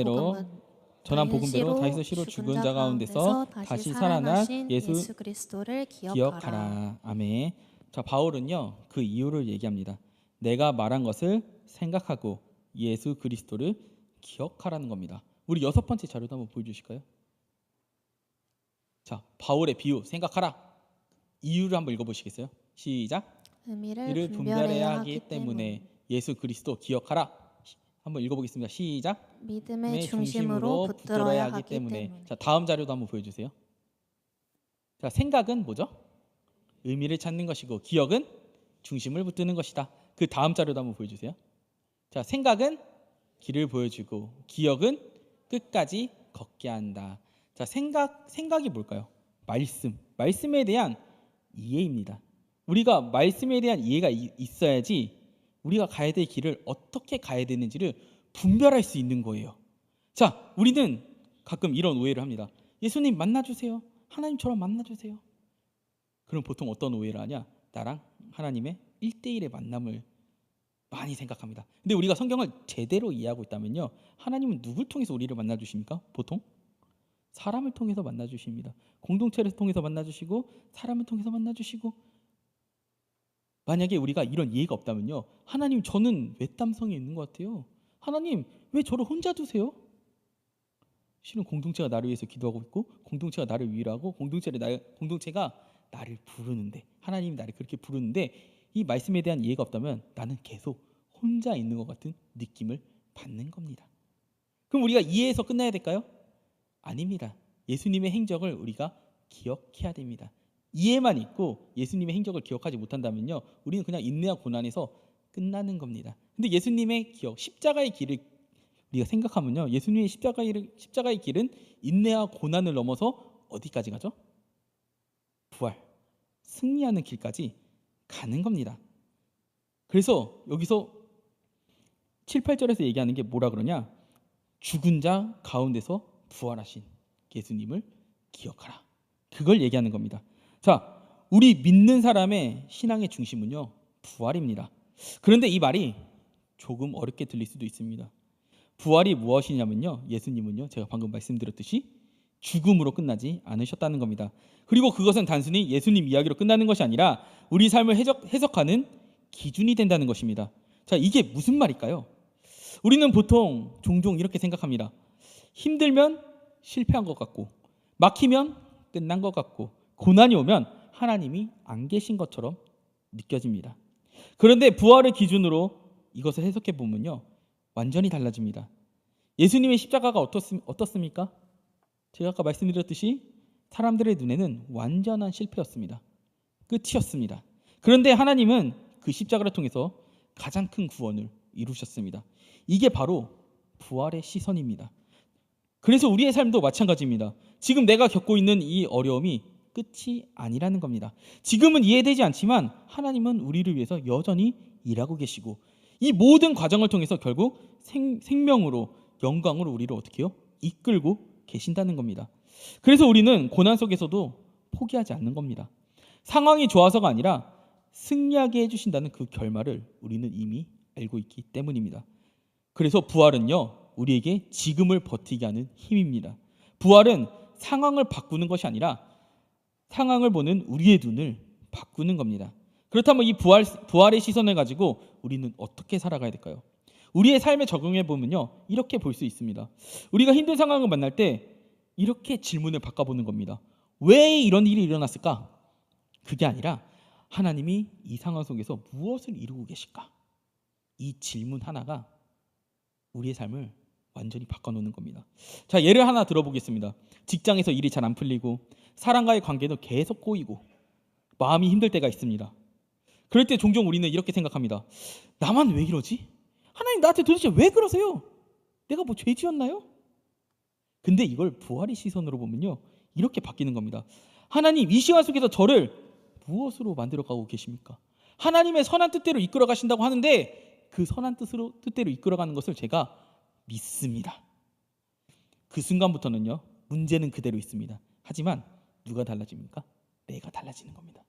복음대로 다윗의 시로 죽은 자 가운데서 다시 살아난 예수 그리스도를 기억하라. 아멘. 자, 바울은요 그 이유를 얘기합니다. 내가 말한 것을 생각하고 예수 그리스도를 기억하라는 겁니다. 우리 6번째 자료도 한번 보여주실까요? 자, 바울의 비유 생각하라. 이유를 한번 읽어보시겠어요? 시작. 의미를 분별해야 하기 때문에 예수 그리스도 기억하라. 한번 읽어보겠습니다. 시작. 믿음의 중심으로 붙들어야 하기 때문에. 자, 다음 자료도 한번 보여주세요. 자, 생각은 뭐죠? 의미를 찾는 것이고 기억은 중심을 붙드는 것이다. 그 다음 자료도 한번 보여주세요. 자, 생각은 길을 보여주고 기억은 끝까지 걷게 한다. 자, 생각이 뭘까요? 말씀에 대한 이해입니다. 우리가 말씀에 대한 이해가 있어야지 우리가 가야 될 길을 어떻게 가야 되는지를 분별할 수 있는 거예요. 자, 우리는 가끔 이런 오해를 합니다. 예수님 만나주세요. 하나님처럼 만나주세요. 그럼 보통 어떤 오해를 하냐? 나랑 하나님의 1대1의 만남을 많이 생각합니다. 근데 우리가 성경을 제대로 이해하고 있다면요, 하나님은 누굴 통해서 우리를 만나주십니까? 보통 사람을 통해서 만나주십니다. 공동체를 통해서 만나주시고 사람을 통해서 만나주시고. 만약에 우리가 이런 이해가 없다면요, 하나님 저는 외딴섬에 있는 것 같아요. 하나님 왜 저를 혼자 두세요? 실은 공동체가 나를 위해서 기도하고 있고 공동체가 나를 위로하고 공동체가 나를 부르는데, 하나님이 나를 그렇게 부르는데 이 말씀에 대한 이해가 없다면 나는 계속 혼자 있는 것 같은 느낌을 받는 겁니다. 그럼 우리가 이해해서 끝나야 될까요? 아닙니다. 예수님의 행적을 우리가 기억해야 됩니다. 이해만 있고 예수님의 행적을 기억하지 못한다면요, 우리는 그냥 인내와 고난에서 끝나는 겁니다. 근데 예수님의 기억, 십자가의 길을 우리가 생각하면요, 예수님의 십자가의 길은 인내와 고난을 넘어서 어디까지 가죠? 부활, 승리하는 길까지 가는 겁니다. 그래서 여기서 7, 8절에서 얘기하는 게 뭐라 그러냐? 죽은 자 가운데서 부활하신 예수님을 기억하라. 그걸 얘기하는 겁니다. 자, 우리 믿는 사람의 신앙의 중심은요, 부활입니다. 그런데 이 말이 조금 어렵게 들릴 수도 있습니다. 부활이 무엇이냐면요, 예수님은요, 제가 방금 말씀드렸듯이 죽음으로 끝나지 않으셨다는 겁니다. 그리고 그것은 단순히 예수님 이야기로 끝나는 것이 아니라 우리 삶을 해석하는 기준이 된다는 것입니다. 자, 이게 무슨 말일까요? 우리는 보통 종종 이렇게 생각합니다. 힘들면 실패한 것 같고, 막히면 끝난 것 같고, 고난이 오면 하나님이 안 계신 것처럼 느껴집니다. 그런데 부활을 기준으로 이것을 해석해 보면요, 완전히 달라집니다. 예수님의 십자가가 어떻습니까? 제가 아까 말씀드렸듯이 사람들의 눈에는 완전한 실패였습니다. 끝이었습니다. 그런데 하나님은 그 십자가를 통해서 가장 큰 구원을 이루셨습니다. 이게 바로 부활의 시선입니다. 그래서 우리의 삶도 마찬가지입니다. 지금 내가 겪고 있는 이 어려움이 끝이 아니라는 겁니다. 지금은 이해되지 않지만 하나님은 우리를 위해서 여전히 일하고 계시고 이 모든 과정을 통해서 결국 생명으로, 영광으로 우리를 어떻게 해요? 이끌고 계신다는 겁니다. 그래서 우리는 고난 속에서도 포기하지 않는 겁니다. 상황이 좋아서가 아니라 승리하게 해주신다는 그 결말을 우리는 이미 알고 있기 때문입니다. 그래서 부활은요, 우리에게 지금을 버티게 하는 힘입니다. 부활은 상황을 바꾸는 것이 아니라 상황을 보는 우리의 눈을 바꾸는 겁니다. 그렇다면 이 부활의 시선을 가지고 우리는 어떻게 살아가야 될까요? 우리의 삶에 적용해 보면요, 이렇게 볼 수 있습니다. 우리가 힘든 상황을 만날 때 이렇게 질문을 바꿔보는 겁니다. 왜 이런 일이 일어났을까? 그게 아니라 하나님이 이 상황 속에서 무엇을 이루고 계실까? 이 질문 하나가 우리의 삶을 완전히 바꿔놓는 겁니다. 자, 예를 하나 들어보겠습니다. 직장에서 일이 잘 안 풀리고 사람과의 관계도 계속 꼬이고 마음이 힘들 때가 있습니다. 그럴 때 종종 우리는 이렇게 생각합니다. 나만 왜 이러지? 하나님 나한테 도대체 왜 그러세요? 내가 뭐 죄 지었나요? 근데 이걸 부활의 시선으로 보면요, 이렇게 바뀌는 겁니다. 하나님, 이 시간 속에서 저를 무엇으로 만들어가고 계십니까? 하나님의 선한 뜻대로 이끌어 가신다고 하는데 그 선한 뜻대로 이끌어가는 것을 제가 믿습니다. 그 순간부터는요, 문제는 그대로 있습니다. 하지만 누가 달라집니까? 내가 달라지는 겁니다.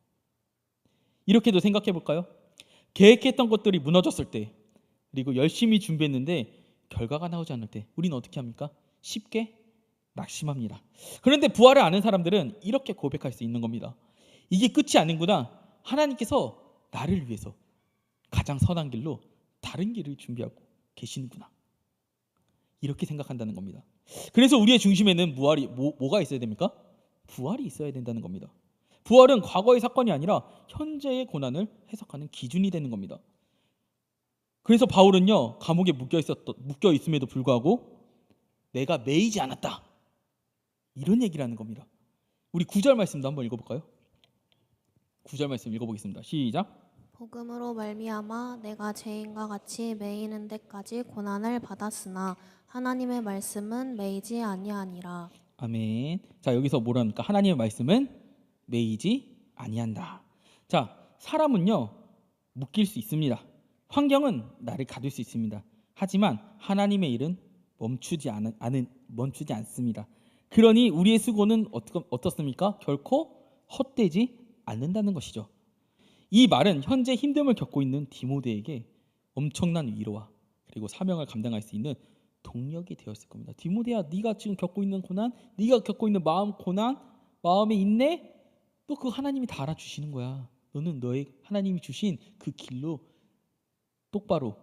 이렇게도 생각해 볼까요? 계획했던 것들이 무너졌을 때, 그리고 열심히 준비했는데 결과가 나오지 않을 때 우리는 어떻게 합니까? 쉽게 낙심합니다. 그런데 부활을 아는 사람들은 이렇게 고백할 수 있는 겁니다. 이게 끝이 아닌구나. 하나님께서 나를 위해서 가장 선한 길로 다른 길을 준비하고 계시는구나. 이렇게 생각한다는 겁니다. 그래서 우리의 중심에는 뭐가 있어야 됩니까? 부활이 있어야 된다는 겁니다. 부활은 과거의 사건이 아니라 현재의 고난을 해석하는 기준이 되는 겁니다. 그래서 바울은요, 감옥에 묶여 있음에도 불구하고 내가 매이지 않았다, 이런 얘기를 하는 겁니다. 우리 9절 말씀도 한번 읽어볼까요? 9절 말씀 읽어보겠습니다. 시작. 복음으로 말미암아 내가 죄인과 같이 매이는 데까지 고난을 받았으나 하나님의 말씀은 매이지 아니하니라. 아멘. 자, 여기서 뭐랍니까? 하나님의 말씀은 매이지 아니한다. 자, 사람은요, 묶일 수 있습니다. 환경은 나를 가둘 수 있습니다. 하지만 하나님의 일은 멈추지 않습니다. 그러니 우리의 수고는 어떻습니까? 결코 헛되지 않는다는 것이죠. 이 말은 현재 힘듦을 겪고 있는 디모데에게 엄청난 위로와 그리고 사명을 감당할 수 있는 동력이 되었을 겁니다. 디모데야, 네가 지금 겪고 있는 고난, 네가 겪고 있는 고난, 마음에 인내, 너 그거 하나님이 다 알아주시는 거야. 너는 너의 하나님이 주신 그 길로 똑바로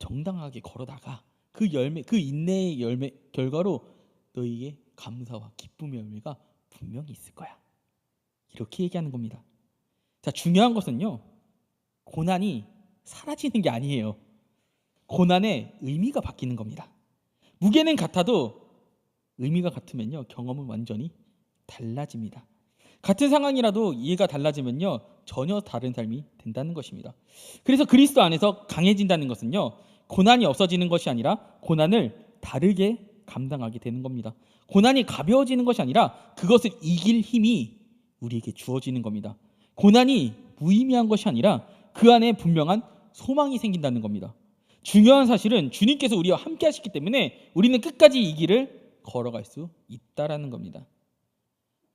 정당하게 걸어나가. 그 인내의 열매 결과로 너에게 감사와 기쁨의 열매가 분명히 있을 거야. 이렇게 얘기하는 겁니다. 자, 중요한 것은요, 고난이 사라지는 게 아니에요. 고난의 의미가 바뀌는 겁니다. 무게는 같아도 의미가 같으면요, 경험은 완전히 달라집니다. 같은 상황이라도 이해가 달라지면요, 전혀 다른 삶이 된다는 것입니다. 그래서 그리스도 안에서 강해진다는 것은요, 고난이 없어지는 것이 아니라 고난을 다르게 감당하게 되는 겁니다. 고난이 가벼워지는 것이 아니라 그것을 이길 힘이 우리에게 주어지는 겁니다. 고난이 무의미한 것이 아니라 그 안에 분명한 소망이 생긴다는 겁니다. 중요한 사실은 주님께서 우리와 함께 하시기 때문에 우리는 끝까지 이 길을 걸어갈 수 있다라는 겁니다.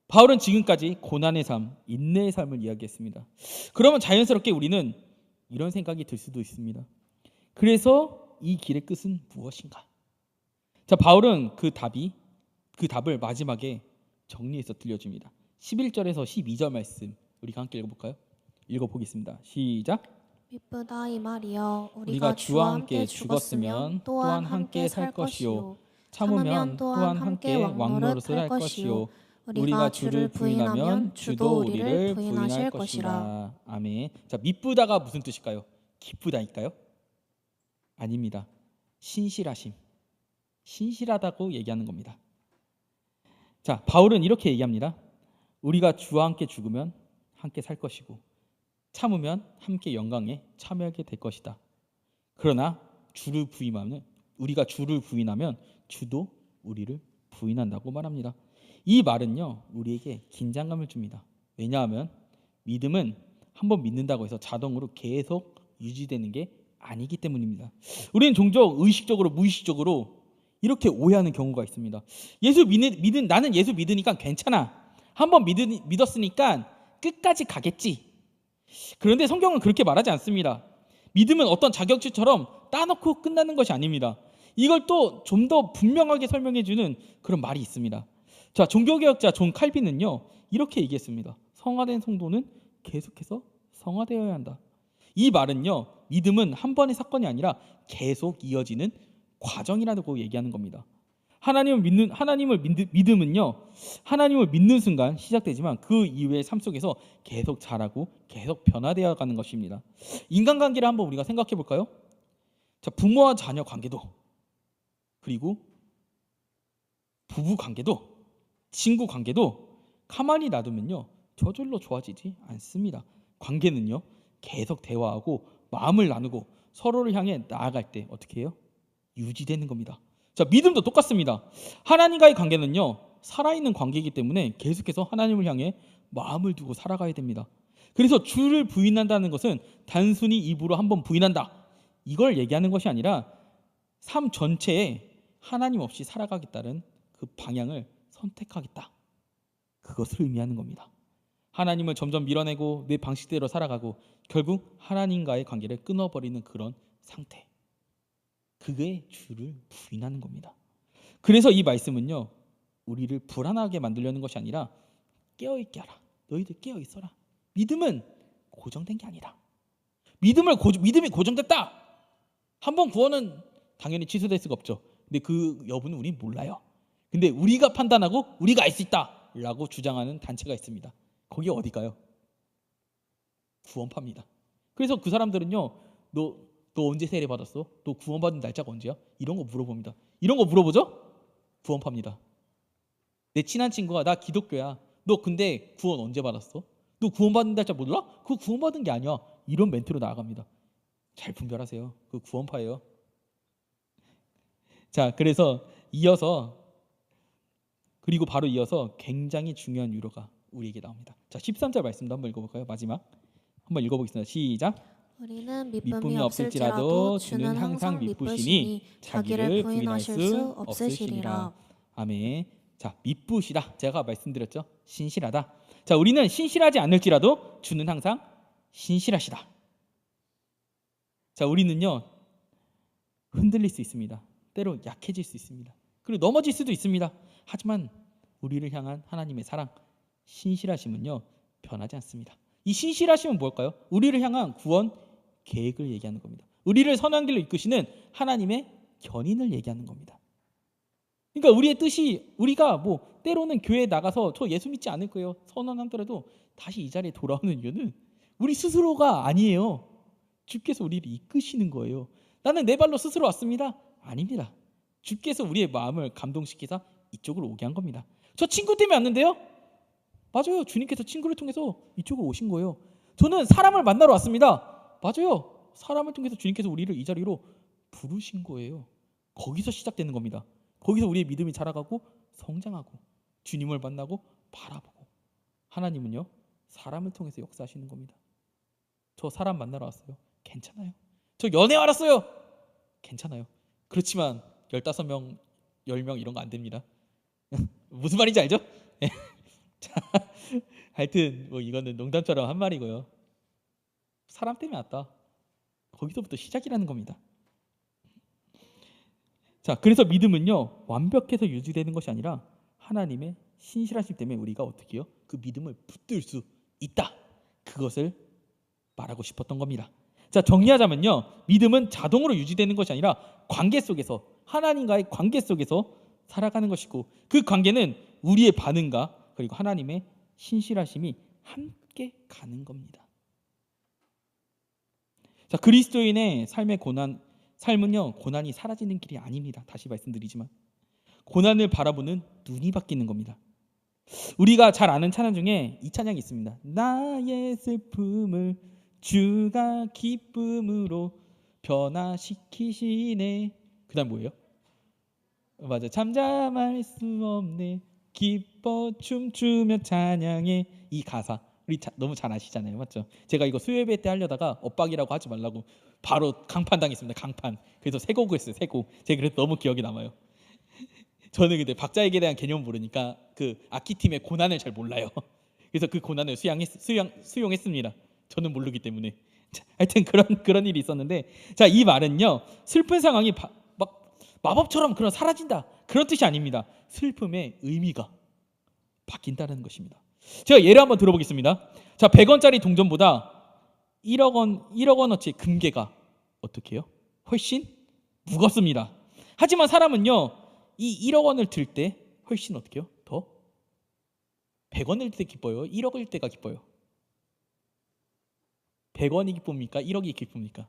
바울은 지금까지 고난의 삶, 인내의 삶을 이야기했습니다. 그러면 자연스럽게 우리는 이런 생각이 들 수도 있습니다. 그래서 이 길의 끝은 무엇인가? 자, 바울은 그 답을 마지막에 정리해서 들려줍니다. 11절에서 12절 말씀 우리가 함께 읽어볼까요? 읽어보겠습니다. 시작. 미쁘다 이 말이여, 우리가 주와 함께 죽었으면 또한 함께 살 것이요, 참으면 또한 함께 왕노릇을 할 것이요, 우리가 주를 부인하면 주도 우리를 부인하실 것이라. 아멘. 자, 미쁘다가 무슨 뜻일까요? 기쁘다일까요? 아닙니다. 신실하다고 얘기하는 겁니다. 자, 바울은 이렇게 얘기합니다. 우리가 주와 함께 죽으면 함께 살 것이고, 참으면 함께 영광에 참여하게 될 것이다. 그러나 우리가 주를 부인하면 주도 우리를 부인한다고 말합니다. 이 말은요, 우리에게 긴장감을 줍니다. 왜냐하면 믿음은 한번 믿는다고 해서 자동으로 계속 유지되는 게 아니기 때문입니다. 우리는 종종 의식적으로 무의식적으로 이렇게 오해하는 경우가 있습니다. 나는 예수 믿으니까 괜찮아. 한번 믿었으니까 끝까지 가겠지. 그런데 성경은 그렇게 말하지 않습니다. 믿음은 어떤 자격증처럼 따놓고 끝나는 것이 아닙니다. 이걸 또 좀 더 분명하게 설명해주는 그런 말이 있습니다. 자, 종교개혁자 존 칼빈은요, 이렇게 얘기했습니다. 성화된 성도는 계속해서 성화되어야 한다. 이 말은요, 믿음은 한 번의 사건이 아니라 계속 이어지는 과정이라고 얘기하는 겁니다. 믿음은요, 하나님을 믿는 순간 시작되지만 그 이후의 삶 속에서 계속 자라고 계속 변화되어 가는 것입니다. 인간관계를 한번 우리가 생각해 볼까요? 자, 부모와 자녀 관계도 그리고 부부 관계도, 친구 관계도 가만히 놔두면요 저절로 좋아지지 않습니다. 관계는요 계속 대화하고 마음을 나누고 서로를 향해 나아갈 때 어떻게 해요? 유지되는 겁니다. 자, 믿음도 똑같습니다. 하나님과의 관계는요 살아있는 관계이기 때문에 계속해서 하나님을 향해 마음을 두고 살아가야 됩니다. 그래서 주를 부인한다는 것은 단순히 입으로 한번 부인한다 이걸 얘기하는 것이 아니라 삶 전체에 하나님 없이 살아가겠다는 그 방향을 선택하겠다, 그것을 의미하는 겁니다. 하나님을 점점 밀어내고 내 방식대로 살아가고 결국 하나님과의 관계를 끊어버리는 그런 상태, 그게 주를 부인하는 겁니다. 그래서 이 말씀은요 우리를 불안하게 만들려는 것이 아니라 깨어있게 하라. 너희들 깨어있어라. 믿음은 고정된 게 아니라 믿음이 고정됐다. 한번 구원은 당연히 취소될 수가 없죠. 근데 그 여부는 우리는 몰라요. 근데 우리가 판단하고 우리가 알 수 있다 라고 주장하는 단체가 있습니다. 거기 어디가요? 구원파입니다. 그래서 그 사람들은요 너 언제 세례 받았어? 너 구원받은 날짜가 언제야? 이런 거 물어봅니다. 이런 거 물어보죠? 구원파입니다. 내 친한 친구가 나 기독교야. 너 근데 구원 언제 받았어? 너 구원받은 날짜 몰라? 그거 구원받은 게 아니야. 이런 멘트로 나아갑니다. 잘 분별하세요. 그 구원파예요. 자, 그래서 그리고 바로 이어서 굉장히 중요한 유로가 우리에게 나옵니다. 자, 13절 말씀도 한번 읽어볼까요? 마지막 한번 읽어보겠습니다. 시작. 우리는 미쁨이 미쁨이 없을지라도 없을지라도 주는 항상 미쁘시니 자기를 부인하실 수 없으시리라. 아멘. 자, 미쁘시다. 제가 말씀드렸죠. 신실하다. 자, 우리는 신실하지 않을지라도 주는 항상 신실하시다. 자, 우리는요 흔들릴 수 있습니다. 때로 약해질 수 있습니다. 그리고 넘어질 수도 있습니다. 하지만 우리를 향한 하나님의 사랑, 신실하심은요 변하지 않습니다. 이 신실하심은 뭘까요? 우리를 향한 구원 계획을 얘기하는 겁니다. 우리를 선한 길로 이끄시는 하나님의 견인을 얘기하는 겁니다. 그러니까 우리의 뜻이, 우리가 뭐 때로는 교회에 나가서 저 예수 믿지 않을 거예요 선언하더라도 다시 이 자리에 돌아오는 이유는 우리 스스로가 아니에요. 주께서 우리를 이끄시는 거예요. 나는 내 발로 스스로 왔습니다. 아닙니다. 주께서 우리의 마음을 감동시키사 이쪽으로 오게 한 겁니다. 저 친구 때문에 왔는데요? 맞아요. 주님께서 친구를 통해서 이쪽으로 오신 거예요. 저는 사람을 만나러 왔습니다. 맞아요. 사람을 통해서 주님께서 우리를 이 자리로 부르신 거예요. 거기서 시작되는 겁니다. 거기서 우리의 믿음이 자라가고 성장하고 주님을 만나고 바라보고. 하나님은요 사람을 통해서 역사하시는 겁니다. 저 사람 만나러 왔어요. 괜찮아요. 저 연애 왔어요. 괜찮아요. 그렇지만 15명, 10명 이런 거 안 됩니다. 무슨 말인지 알죠? 자, 하여튼 뭐 이거는 농담처럼 한 말이고요. 사람 때문에 왔다. 거기서부터 시작이라는 겁니다. 자, 그래서 믿음은요 완벽해서 유지되는 것이 아니라 하나님의 신실하심 때문에 우리가 어떻게 해요? 그 믿음을 붙들 수 있다. 그것을 말하고 싶었던 겁니다. 자, 정리하자면요 믿음은 자동으로 유지되는 것이 아니라 관계 속에서, 하나님과의 관계 속에서 살아가는 것이고, 그 관계는 우리의 반응과 그리고 하나님의 신실하심이 함께 가는 겁니다. 자, 그리스도인의 삶은요 고난이 사라지는 길이 아닙니다. 다시 말씀드리지만 고난을 바라보는 눈이 바뀌는 겁니다. 우리가 잘 아는 찬양 중에 이 찬양이 있습니다. 나의 슬픔을 주가 기쁨으로 변화시키시네. 그 다음 뭐예요? 맞아, 잠잠할 수 없네 기뻐 춤추며 찬양해. 이 가사 우리 너무 잘 아시잖아요. 맞죠? 제가 이거 수요예배 때 하려다가 엇박이라고 하지 말라고 바로 강판 당했습니다. 강판. 그래서 세 곡을 했어요. 세 곡. 제가 그래서 너무 기억이 남아요. 저는 근데 박자에게 대한 개념 모르니까 그 악기팀의 고난을 잘 몰라요. 그래서 그 고난을 수용했습니다. 저는 모르기 때문에. 자, 하여튼 그런 일이 있었는데, 자, 이 말은요 슬픈 상황이 막 마법처럼 그런 사라진다 그런 뜻이 아닙니다. 슬픔의 의미가 바뀐다는 것입니다. 제가 예를 한번 들어보겠습니다. 자, 100원짜리 동전보다 1억 원어치의 금괴가 어떻게 해요? 훨씬 무겁습니다. 하지만 사람은요 이 1억 원을 들 때 훨씬 어떻게 해요? 더 100원을 들 때 기뻐요? 1억을 들 때가 기뻐요? 100원이 기쁩니까? 1억이 기쁩니까?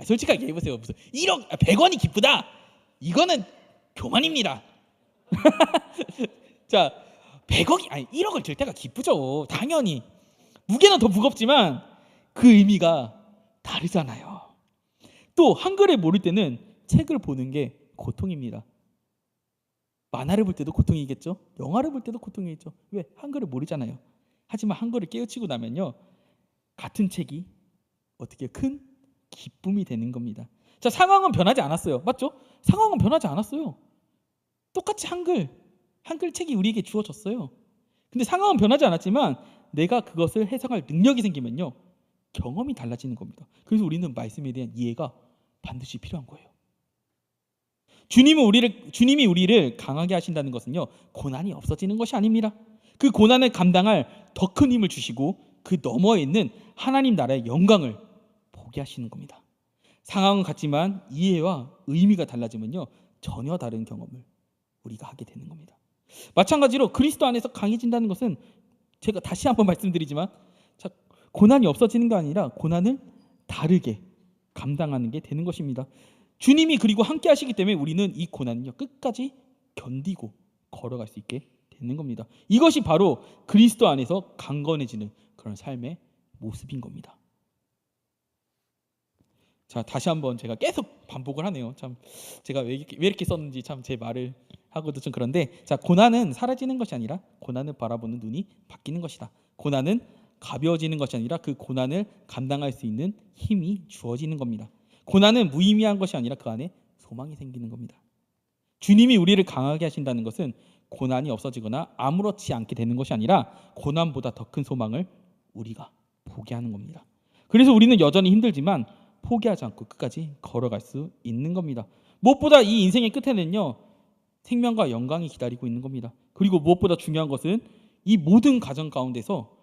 솔직하게 얘기해보세요. 무슨 1억, 100원이 기쁘다. 이거는 교만입니다. 자, 100억이 아니 1억을 들 때가 기쁘죠. 당연히 무게는 더 무겁지만 그 의미가 다르잖아요. 또 한글을 모를 때는 책을 보는 게 고통입니다. 만화를 볼 때도 고통이겠죠. 영화를 볼 때도 고통이겠죠. 왜? 한글을 모르잖아요. 하지만 한글을 깨우치고 나면요, 같은 책이 어떻게 큰 기쁨이 되는 겁니다. 자, 상황은 변하지 않았어요. 맞죠? 상황은 변하지 않았어요. 똑같이 한글 책이 우리에게 주어졌어요. 근데 상황은 변하지 않았지만 내가 그것을 해석할 능력이 생기면요, 경험이 달라지는 겁니다. 그래서 우리는 말씀에 대한 이해가 반드시 필요한 거예요. 주님이 우리를 강하게 하신다는 것은요, 고난이 없어지는 것이 아닙니다. 그 고난을 감당할 더 큰 힘을 주시고 그 너머에 있는 하나님 나라의 영광을 보게 하시는 겁니다. 상황은 같지만 이해와 의미가 달라지면요, 전혀 다른 경험을 우리가 하게 되는 겁니다. 마찬가지로 그리스도 안에서 강해진다는 것은 제가 다시 한번 말씀드리지만, 자, 고난이 없어지는 게 아니라 고난을 다르게 감당하는 게 되는 것입니다. 주님이 그리고 함께 하시기 때문에 우리는 이 고난을요, 끝까지 견디고 걸어갈 수 있게 되는 겁니다. 이것이 바로 그리스도 안에서 강건해지는 그런 삶의 모습인 겁니다. 자, 다시 한번 제가 계속 반복을 하네요. 참 제가 왜 이렇게 썼는지 참 제 말을 하고도 좀 그런데, 자, 고난은 사라지는 것이 아니라 고난을 바라보는 눈이 바뀌는 것이다. 고난은 가벼워지는 것이 아니라 그 고난을 감당할 수 있는 힘이 주어지는 겁니다. 고난은 무의미한 것이 아니라 그 안에 소망이 생기는 겁니다. 주님이 우리를 강하게 하신다는 것은 고난이 없어지거나 아무렇지 않게 되는 것이 아니라 고난보다 더 큰 소망을 우리가 보게 하는 겁니다. 그래서 우리는 여전히 힘들지만 포기하지 않고 끝까지 걸어갈 수 있는 겁니다. 무엇보다 이 인생의 끝에는요, 생명과 영광이 기다리고 있는 겁니다. 그리고 무엇보다 중요한 것은 이 모든 과정 가운데서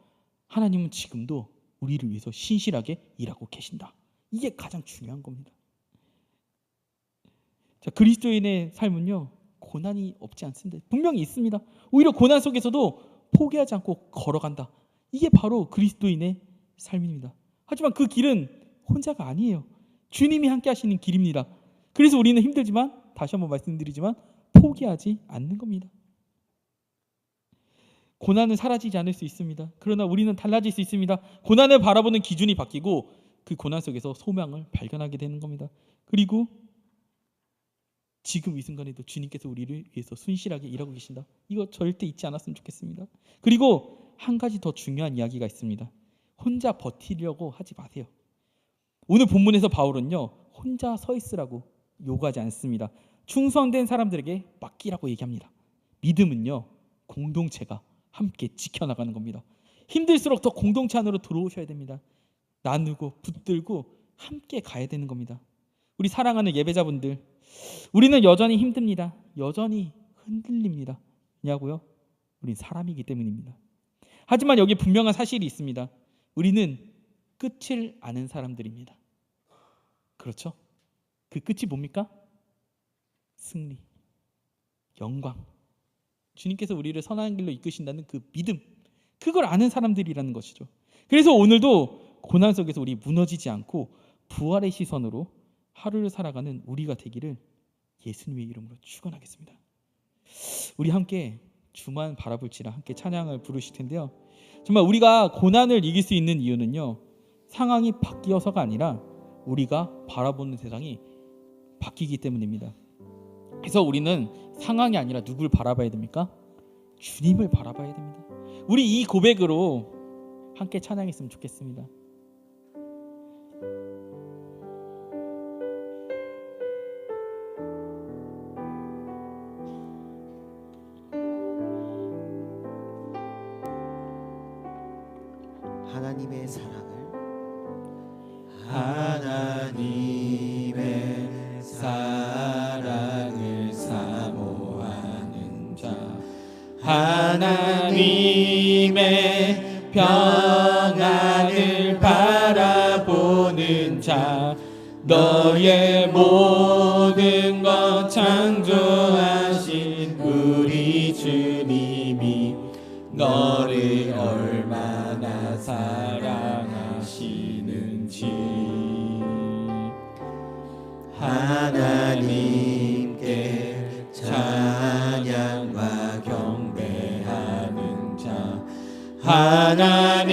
하나님은 지금도 우리를 위해서 신실하게 일하고 계신다. 이게 가장 중요한 겁니다. 자, 그리스도인의 삶은요, 고난이 없지 않습니다. 분명히 있습니다. 오히려 고난 속에서도 포기하지 않고 걸어간다. 이게 바로 그리스도인의 삶입니다. 하지만 그 길은 혼자가 아니에요. 주님이 함께 하시는 길입니다. 그래서 우리는 힘들지만, 다시 한번 말씀드리지만, 포기하지 않는 겁니다. 고난은 사라지지 않을 수 있습니다. 그러나 우리는 달라질 수 있습니다. 고난을 바라보는 기준이 바뀌고 그 고난 속에서 소망을 발견하게 되는 겁니다. 그리고 지금 이 순간에도 주님께서 우리를 위해서 순실하게 일하고 계신다. 이거 절대 잊지 않았으면 좋겠습니다. 그리고 한 가지 더 중요한 이야기가 있습니다. 혼자 버티려고 하지 마세요. 오늘 본문에서 바울은요, 혼자 서 있으라고 요구하지 않습니다. 충성된 사람들에게 맡기라고 얘기합니다. 믿음은요, 공동체가 함께 지켜나가는 겁니다. 힘들수록 더 공동체 안으로 들어오셔야 됩니다. 나누고 붙들고 함께 가야 되는 겁니다. 우리 사랑하는 예배자분들, 우리는 여전히 힘듭니다. 여전히 흔들립니다. 왜냐고요? 우린 사람이기 때문입니다. 하지만 여기 분명한 사실이 있습니다. 우리는 끝을 아는 사람들입니다. 그렇죠? 그 끝이 뭡니까? 승리, 영광. 주님께서 우리를 선한 길로 이끄신다는 그 믿음, 그걸 아는 사람들이라는 것이죠. 그래서 오늘도 고난 속에서 우리 무너지지 않고 부활의 시선으로 하루를 살아가는 우리가 되기를 예수님의 이름으로 축원하겠습니다. 우리 함께 주만 바라볼지라 함께 찬양을 부르실 텐데요. 정말 우리가 고난을 이길 수 있는 이유는요, 상황이 바뀌어서가 아니라 우리가 바라보는 세상이 바뀌기 때문입니다. 그래서 우리는 상황이 아니라 누굴 바라봐야 됩니까? 주님을 바라봐야 됩니다. 우리 이 고백으로 함께 찬양했으면 좋겠습니다. 하나님의 사랑을 하나님의 사랑을 사모하는 자, 하나님의 평안을 바라보는 자, 너의 모든 것 창조하신 우리 주님이 너를 얼마나 사랑하시는지 하나님께 찬양과 경배하는 자 하나님의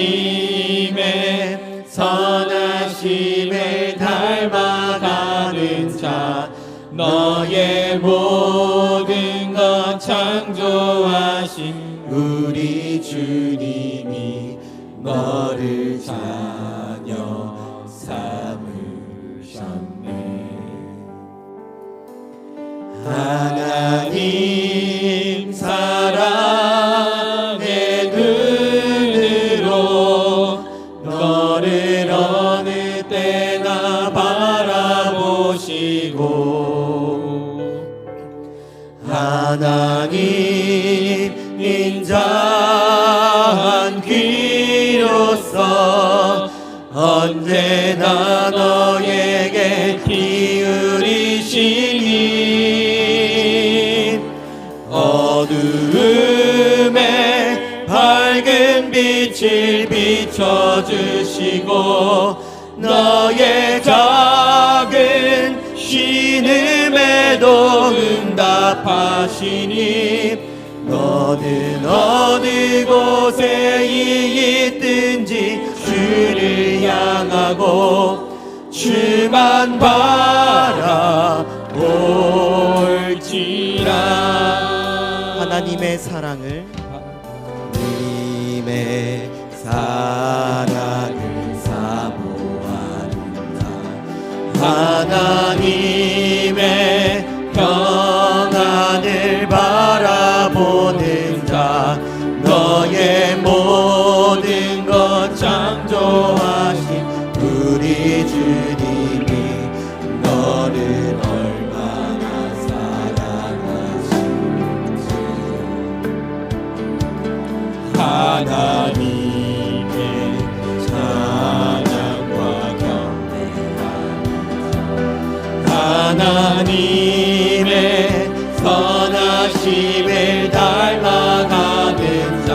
선하심을 닮아가는 자 너의 모든 것 창조하신 우리 주님이 너를 자녀 삼으셨네. 하나님 사랑의 눈으로 너를 어느 때나 바라보시고 하나님 인자한 귀로서 언제나 너에게 기울이시니 어두움에 밝은 빛을 비춰주시고 너의 작은 신음에도 응답하시니 너는 어느 곳에 있든지 주를 향하고 주만 바라볼지라. 하나님의 사랑을 하나님의 사랑을 사모하는다. 하나님의 평안을 바라보는 자 너의 모든 것 창조하신 우리 주님이 너를 얼마나 사랑하시는지 하나님의 찬양과 경배하는 하나님의 선하심을 닮아가는 자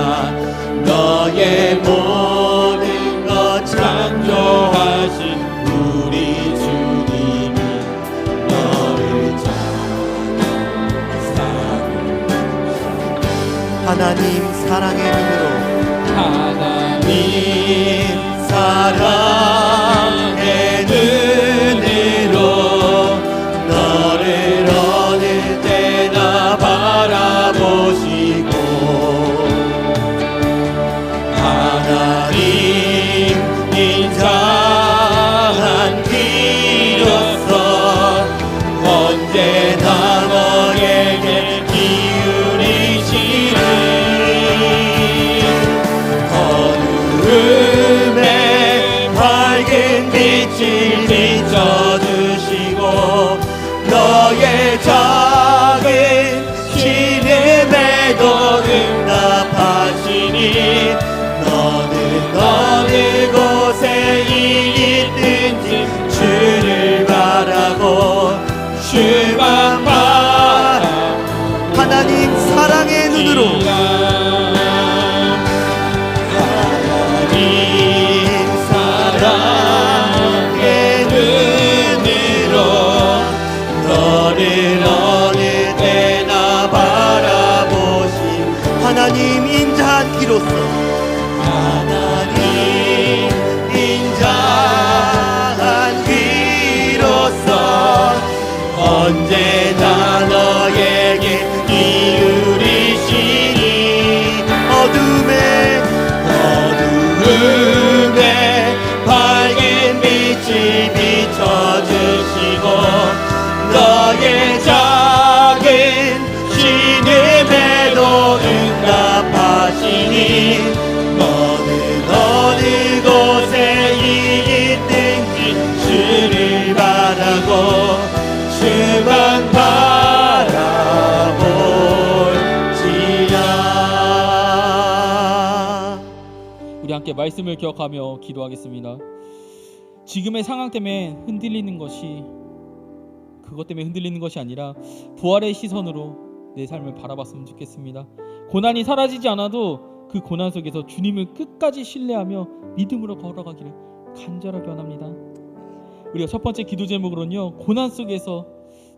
너의 모든 것 창조하신 우리 주님이 너를 하나님 사랑의 눈으로 하나님 사랑의 눈으로 너를 어느 때나 바라보시고 하나님 인자한 귀로서 언제나 너에게 기울이시니 어두움에 밝은 빛을 비춰주시고 너의 작은 신음에도 응답하시니 너는 어느 곳에 있든지 주를 바라고 주만 바라 하나님 사랑의 눈으로 하나님 사랑의 눈으로 너를 어느 때나 바라보신 하나님 인자한 귀로서 하나님 인자한 귀로서 언제나 너에게 기울이시니 어둠에 밝은 빛을 비춰주시고 너의 작은 신음에도 응답하시니 너는 어느 곳에 있든지 주를 바라고 주만 바라볼지라. 우리 함께 말씀을 기억하며 기도하겠습니다. 지금의 상황 때문에 흔들리는 것이 그것 때문에 흔들리는 것이 아니라 부활의 시선으로 내 삶을 바라봤으면 좋겠습니다. 고난이 사라지지 않아도 그 고난 속에서 주님을 끝까지 신뢰하며 믿음으로 걸어가기를 간절하게 원합니다. 우리가 첫 번째 기도 제목으로는요, 고난 속에서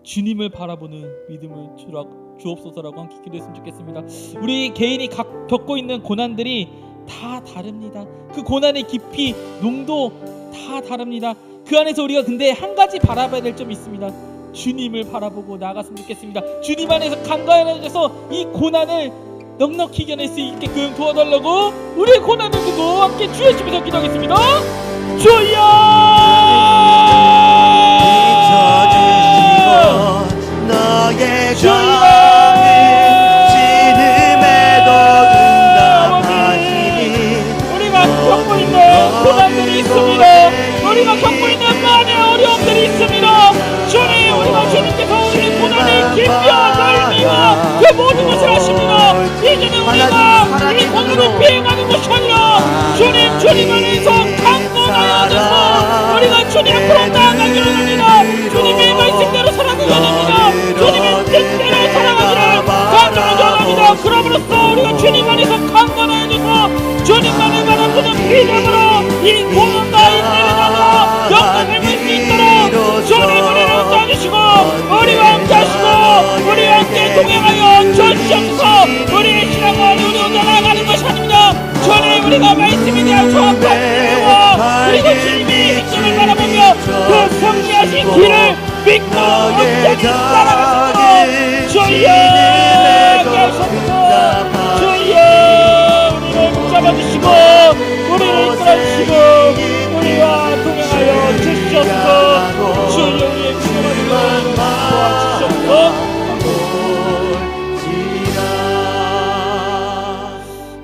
주님을 바라보는 믿음을 주라고 주옵소서라고 함께 기도했으면 좋겠습니다. 우리 개인이 겪고 있는 고난들이 다 다릅니다. 그 고난의 깊이, 농도 다 다릅니다. 그 안에서 우리가 근데 한 가지 바라봐야 될 점이 있습니다. 주님을 바라보고 나아갔으면 좋겠습니다. 주님 안에서 간과해져서 이 고난을 넉넉히 이겨낼 수 있게끔 도와달라고 우리의 고난을 두고 함께 주여 주면서 기도하겠습니다. 주여! 너의 주여! 진음에도 응답하시니 우리가 겪고 있는 고난들이 있습니다. 우리가 겪고 있는 많은 어려움들이 있습니다. 주님, 우리가 주님께서 우리 고난의 깊이와 넓이와 그 모든 것을 아십니다. 이제는 우리가 이 고난을 비행하는 것이 아니라 주님 안에서 강건하여 돼서 우리가 주님 앞으로 나아가기를 합니다. 주님의 말씀대로 살아가기를 합니다. 주님의 뜻대로 살아가기를 간절히 원합니다. 그럼으로써 우리가 주님 안에서 강건하여 돼서 주님만을 바라보는 믿음으로 이 고난과 인내를 넘어 영광을 볼 수 있도록 주님 우리를 도와주시고 우리와 함께 하시고 우리와 함께 동행하여 주시옵소서. 우리의 신앙은 우리 혼자 나아가는 것이 아닙니다. 주님, 우리가 말씀에 대한 정확한 믿음과 그리고 주님의 행동을 바라보며 그 성리하신 길을 믿고 온전히 따라가시도록 주여 하옵소서. 주여 우리를 붙잡아주시고 우리를 이끌어주시고 우리와 동행하여 주시옵소서. 주여 우리의 믿음을 도와주시옵소서.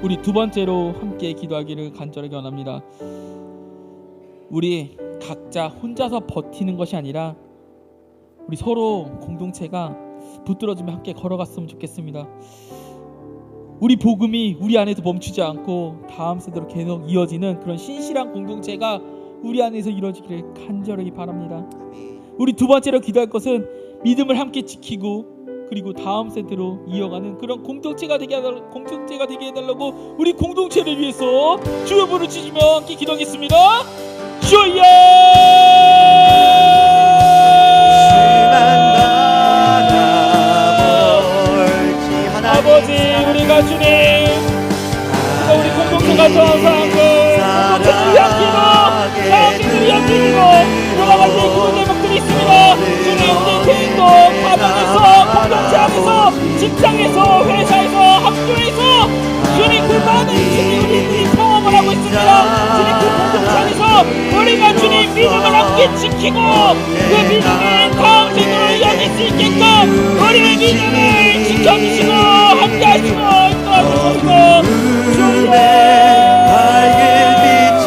우리 두 번째로 함께 기도하기를 간절하게 원합니다. 우리 각자 혼자서 버티는 것이 아니라 우리 서로 공동체가 붙들어주며 함께 걸어갔으면 좋겠습니다. 우리 복음이 우리 안에서 멈추지 않고 다음 세대로 계속 이어지는 그런 신실한 공동체가 우리 안에서 이루어지기를 간절하게 바랍니다. 우리 두 번째로 기도할 것은 믿음을 함께 지키고 그리고 다음 세대로 이어가는 그런 공동체가 되게 해달라고 우리 공동체를 위해서 주여 부르짖으며 함께 기도하겠습니다. 주여! 아버지, 우리가 주님, 우리 공동체가 저항하는 공동체를 위한 기도, 나아가기를 위한 기도, 여러 가지 기도 제목들이 있습니다. 주님, 우리 개인도 가정에서, 공동체 안에서, 직장에서, 회사에서, 학교에서 주님 그 많은 주님 우리들이 경험을 하고 있습니다. 주님 그 공동체 안에서 우리가 주님 믿음을 함께 지키고 그 믿음을 다음 세대로 이어질 수 있게끔 우리의 믿음을 지켜주시고 함께 하시고 인도하소서. 주여 밝은 빛을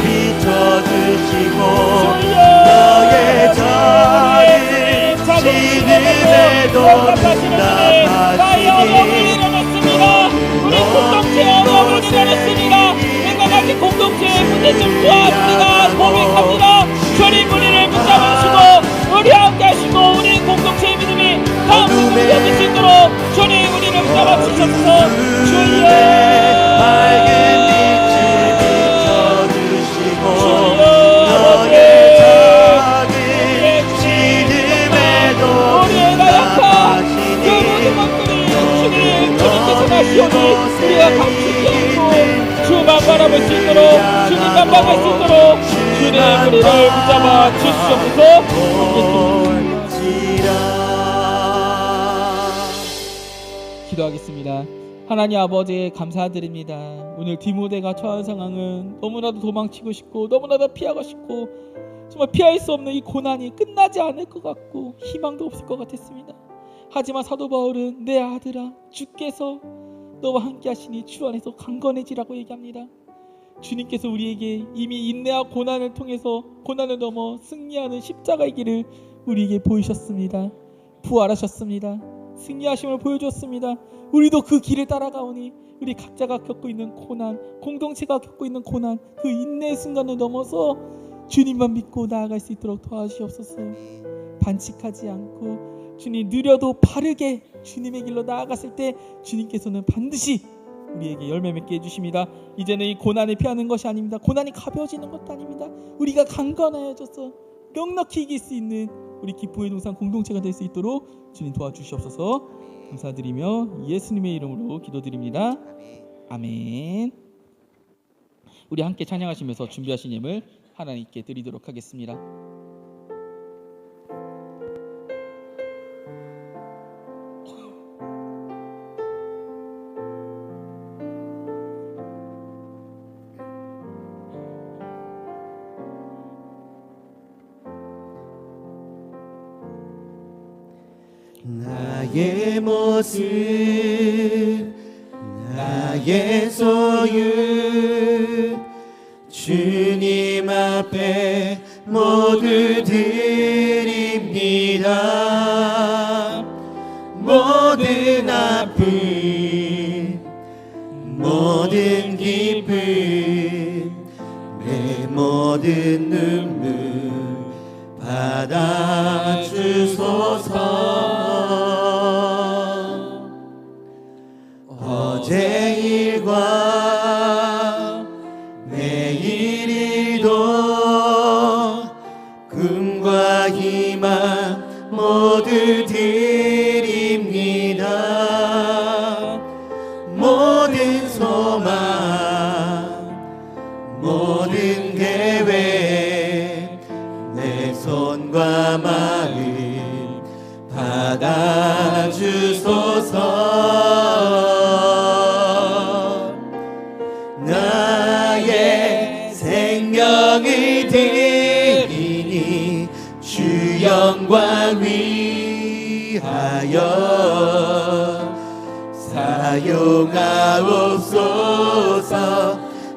비춰주시고 너의 자를 진음에도 응답하시니 우리 공동체의 어려움을 일어났습니다. 생각하신 공동체의 문제점 도와주리라 고백합니다. 주님 우리를 붙잡으시고 우리와 함께 하시고 우리 공동체의 믿음이 다음 세대로 이어질 수 있도록 주님 우리를 붙잡아 주셔서 주여 밝은 빛을 비춰주시고 너의 작은 진음에도 우리의 나약한 그 모든 것들이 주님께서 나시오니 우리가 감추지 않고 주만 바라볼 수 있도록 주님만 바라볼 수 있도록 주님 우리를 붙잡아 주시옵소서. 기도하겠습니다. 하나님 아버지 감사드립니다. 오늘 디모데가 처한 상황은 너무나도 도망치고 싶고 너무나도 피하고 싶고 정말 피할 수 없는 이 고난이 끝나지 않을 것 같고 희망도 없을 것 같았습니다. 하지만 사도 바울은 내 아들아 주께서 너와 함께 하시니 주 안에서 강건해지라고 얘기합니다. 주님께서 우리에게 이미 인내와 고난을 통해서 고난을 넘어 승리하는 십자가의 길을 우리에게 보이셨습니다. 부활하셨습니다. 승리하심을 보여주었습니다. 우리도 그 길을 따라가오니 우리 각자가 겪고 있는 고난, 공동체가 겪고 있는 고난, 그 인내의 순간을 넘어서 주님만 믿고 나아갈 수 있도록 도와주시옵소서. 반칙하지 않고 주님 느려도 바르게 주님의 길로 나아갔을 때 주님께서는 반드시 우리에게 열매 맺게 해주십니다. 이제는 이 고난을 피하는 것이 아닙니다. 고난이 가벼워지는 것도 아닙니다. 우리가 강건하여져서 넉넉히 이길 수 있는 우리 기쁨의 동산 공동체가 될 수 있도록 주님 도와주시옵소서. 감사드리며 예수님의 이름으로 기도드립니다. 아멘. 아멘. 우리 함께 찬양하시면서 준비하신 예물 하나님께 드리도록 하겠습니다. 나의 모습 나의 소유 주님 앞에 모두 드립니다. 모든 아픔 모든 기쁨 내 모든 눈물 받아주소서. 어제 일과 내일 일도 꿈과 희망 모두 드립니다. 모든 소망 모든 계획 내 손과 마음 받아주소서. 나의 생명을 드리니 주 영광 위하여 사용하옵소서.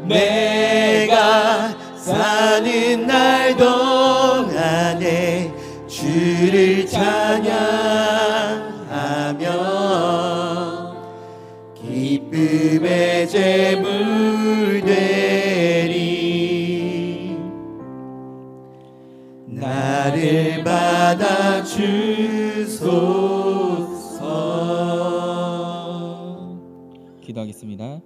내가 사는 날 동안에 주를 찬양하며 기쁨의 제물 되리. 나를 받아주소서. 기도하겠습니다.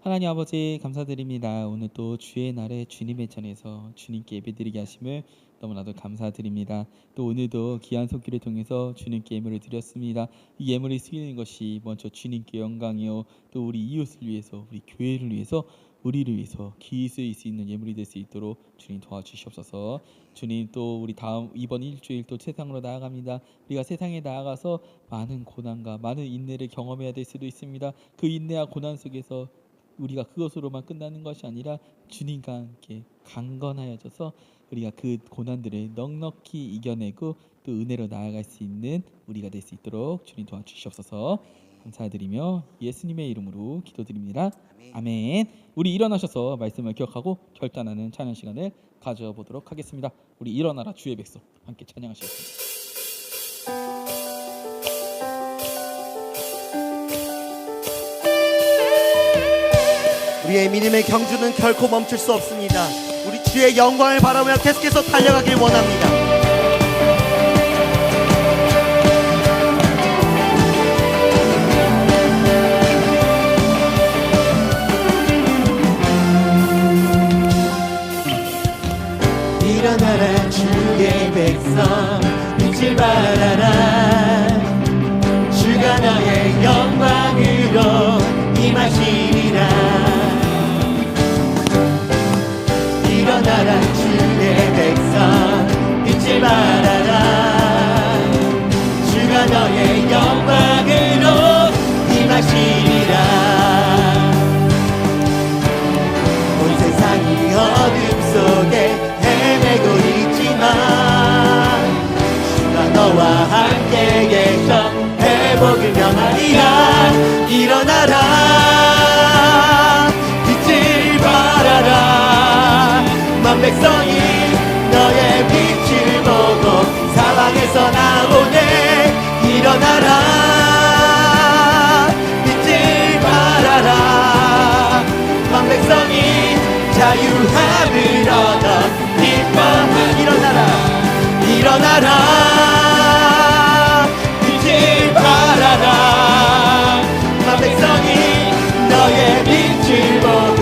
하나님 아버지 감사드립니다. 오늘 또 주의 날에 주님의 전에서 주님께 예배드리게 하심을 너무나도 감사드립니다. 또 오늘도 귀한 손길을 통해서 주님께 예물을 드렸습니다. 이 예물을 쓰이는 것이 먼저 주님께 영광이요 또 우리 이웃을 위해서 우리 교회를 위해서 우리를 위해서 귀히 쓰일 수 있는 예물이 될 수 있도록 주님 도와주시옵소서. 주님 또 우리 다음 이번 일주일 또 세상으로 나아갑니다. 우리가 세상에 나아가서 많은 고난과 많은 인내를 경험해야 될 수도 있습니다. 그 인내와 고난 속에서 우리가 그것으로만 끝나는 것이 아니라 주님과 함께 강건하여져서 우리가 그 고난들을 넉넉히 이겨내고 또 은혜로 나아갈 수 있는 우리가 될 수 있도록 주님 도와주시옵소서. 감사드리며 예수님의 이름으로 기도드립니다. 아멘. 우리 일어나셔서 말씀을 기억하고 결단하는 찬양 시간을 가져보도록 하겠습니다. 우리 일어나라 주의 백성 함께 찬양하시겠습니다. 우리의 믿음의 경주는 결코 멈출 수 없습니다. 우리 주의 영광을 바라보며 계속해서 달려가길 원합니다. 일어나라 주의 백성 빛을 발하라. 주가 너의 영광으로 임하시리라. 일어나라 주의 백성 빛을 발하라. 주가 너의 영광으로 임하시리라. 온 세상이 어둠 속에 헤매고 있지만 주가 너와 함께 계셔 회복을 명하리라. 일어나라 빛을 발하라. 만 백성이 너의 빛을 보고 사방에서 나오네. 일어나라 빛을 발하라. 만 백성이 자유함을 얻어 기뻐하. 일어나라 일어나라 빛을 발하라. 만 백성이 너의 빛을 보고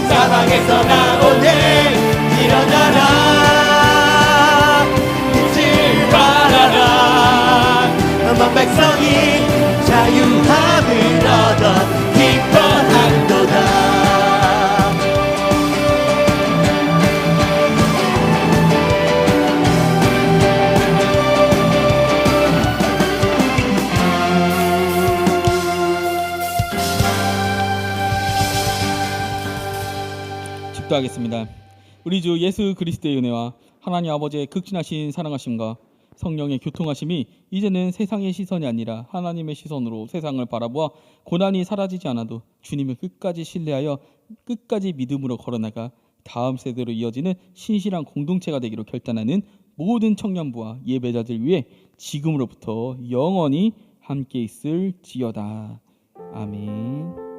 사방에서 나오네. 일어나라 빛을 발하라. 만 백성이 자유 기도하겠습니다. 우리 주 예수 그리스도의 은혜와 하나님 아버지의 극진하신 사랑하심과 성령의 교통하심이 이제는 세상의 시선이 아니라 하나님의 시선으로 세상을 바라보아 고난이 사라지지 않아도 주님을 끝까지 신뢰하여 끝까지 믿음으로 걸어나가 다음 세대로 이어지는 신실한 공동체가 되기로 결단하는 모든 청년부와 예배자들 위해 지금으로부터 영원히 함께 있을지어다. 아멘.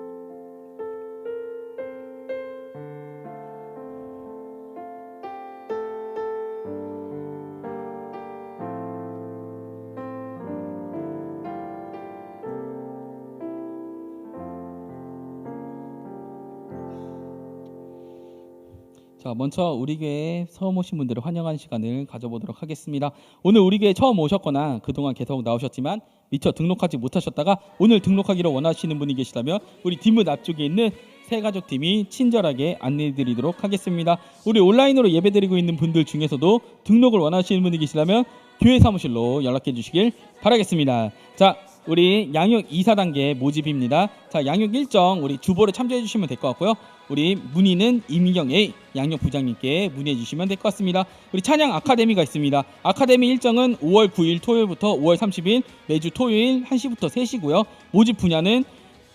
자, 먼저 우리 교회에 처음 오신 분들을 환영하는 시간을 가져보도록 하겠습니다. 오늘 우리 교회에 처음 오셨거나 그동안 계속 나오셨지만 미처 등록하지 못하셨다가 오늘 등록하기를 원하시는 분이 계시다면 우리 뒷문 앞쪽에 있는 새가족팀이 친절하게 안내해드리도록 하겠습니다. 우리 온라인으로 예배드리고 있는 분들 중에서도 등록을 원하시는 분이 계시다면 교회 사무실로 연락해 주시길 바라겠습니다. 자, 우리 양육 2사단계 모집입니다. 자, 양육 일정 우리 주보를 참조해 주시면 될 것 같고요. 우리 문의는 임경 A 양육 부장님께 문의해 주시면 될 것 같습니다. 우리 찬양 아카데미가 있습니다. 아카데미 일정은 5월 9일 토요일부터 5월 30일 매주 토요일 1시부터 3시고요. 모집 분야는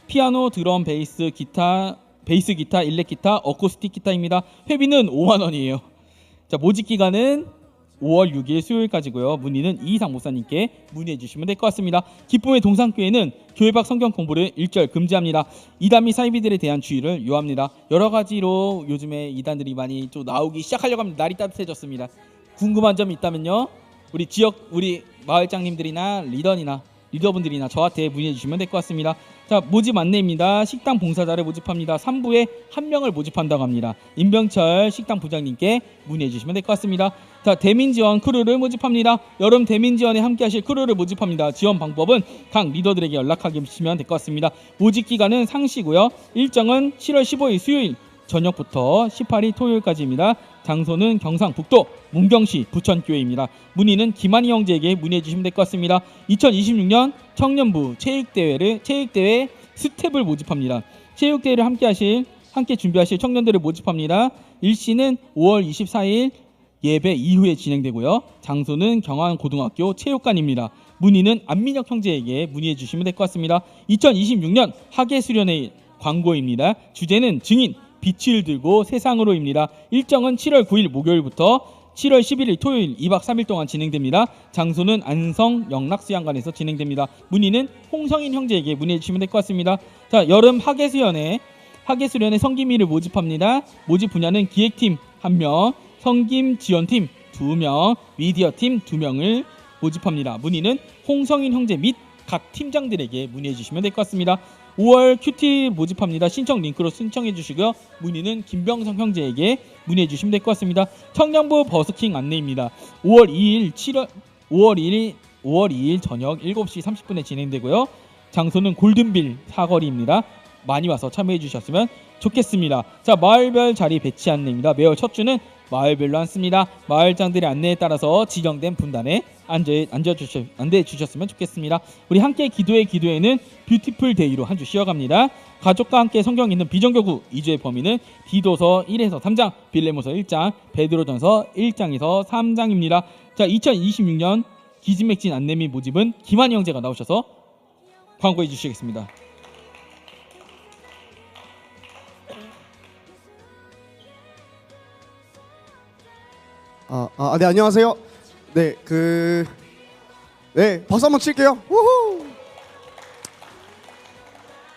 피아노, 드럼, 베이스 기타, 일렉 기타, 어쿠스틱 기타입니다. 회비는 5만 원이에요. 자, 모집 기간은 5월 6일 수요일까지고요. 문의는 이희상 목사님께 문의해 주시면 될 것 같습니다. 기쁨의 동산교회는 교회 밖 성경 공부를 일절 금지합니다. 이단 및 사이비들에 대한 주의를 요합니다. 여러 가지로 요즘에 이단들이 많이 좀 나오기 시작하려고 합니다. 날이 따뜻해졌습니다. 궁금한 점이 있다면요, 우리 마을장님들이나 리더분들이나 저한테 문의해 주시면 될 것 같습니다. 자, 모집 안내입니다. 식당 봉사자를 모집합니다. 3부에 1명을 모집한다고 합니다. 임병철 식당 부장님께 문의해 주시면 될 것 같습니다. 자, 대민지원 크루를 모집합니다. 여름 대민지원에 함께 하실 크루를 모집합니다. 지원 방법은 각 리더들에게 연락하게 주시면 될 것 같습니다. 모집 기간은 상시고요. 일정은 7월 15일 수요일 저녁부터 18일 토요일까지입니다. 장소는 경상북도 문경시 부천교회입니다. 문의는 김한희 형제에게 문의해 주시면 될 것 같습니다. 2026년 청년부 체육대회 스텝을 모집합니다. 체육대회를 함께 준비하실 청년들을 모집합니다. 일시는 5월 24일 예배 이후에 진행되고요. 장소는 경안고등학교 체육관입니다. 문의는 안민혁 형제에게 문의해 주시면 될 것 같습니다. 2026년 학예수련회 광고입니다. 주제는 증인 빛을 들고 세상으로입니다. 일정은 7월 9일 목요일부터 7월 11일 토요일 2박 3일 동안 진행됩니다. 장소는 안성 영락수양관에서 진행됩니다. 문의는 홍성인 형제에게 문의해 주시면 될 것 같습니다. 자, 여름 학예수련회 성김이를 모집합니다. 모집 분야는 기획팀 1명, 성김 지원팀 2명, 미디어팀 2명을 모집합니다. 문의는 홍성인 형제 및 각 팀장들에게 문의해 주시면 될 것 같습니다. 5월 큐티 모집합니다. 신청 링크로 신청해 주시고요. 문의는 김병성 형제에게 문의해 주시면 될 것 같습니다. 청년부 버스킹 안내입니다. 5월 2일 저녁 7시 30분에 진행되고요. 장소는 골든빌 사거리입니다. 많이 와서 참여해 주셨으면 좋겠습니다. 자, 마을별 자리 배치 안내입니다. 매월 첫 주는 마을별로 앉습니다. 마을장들의 안내에 따라서 지정된 분단에 앉아 주셨으면 좋겠습니다. 우리 함께 기도회는 뷰티풀 데이로 한 주 쉬어갑니다. 가족과 함께 성경 읽는 비정교구 2주의 범위는 디도서 1에서 3장, 빌레모서 1장, 베드로전서 1장에서 3장입니다. 자, 2026년 기진맥진 안내 및 모집은 김한희 형제가 나오셔서 광고해 주시겠습니다. 네, 안녕하세요. 박수 한번 칠게요. 우후!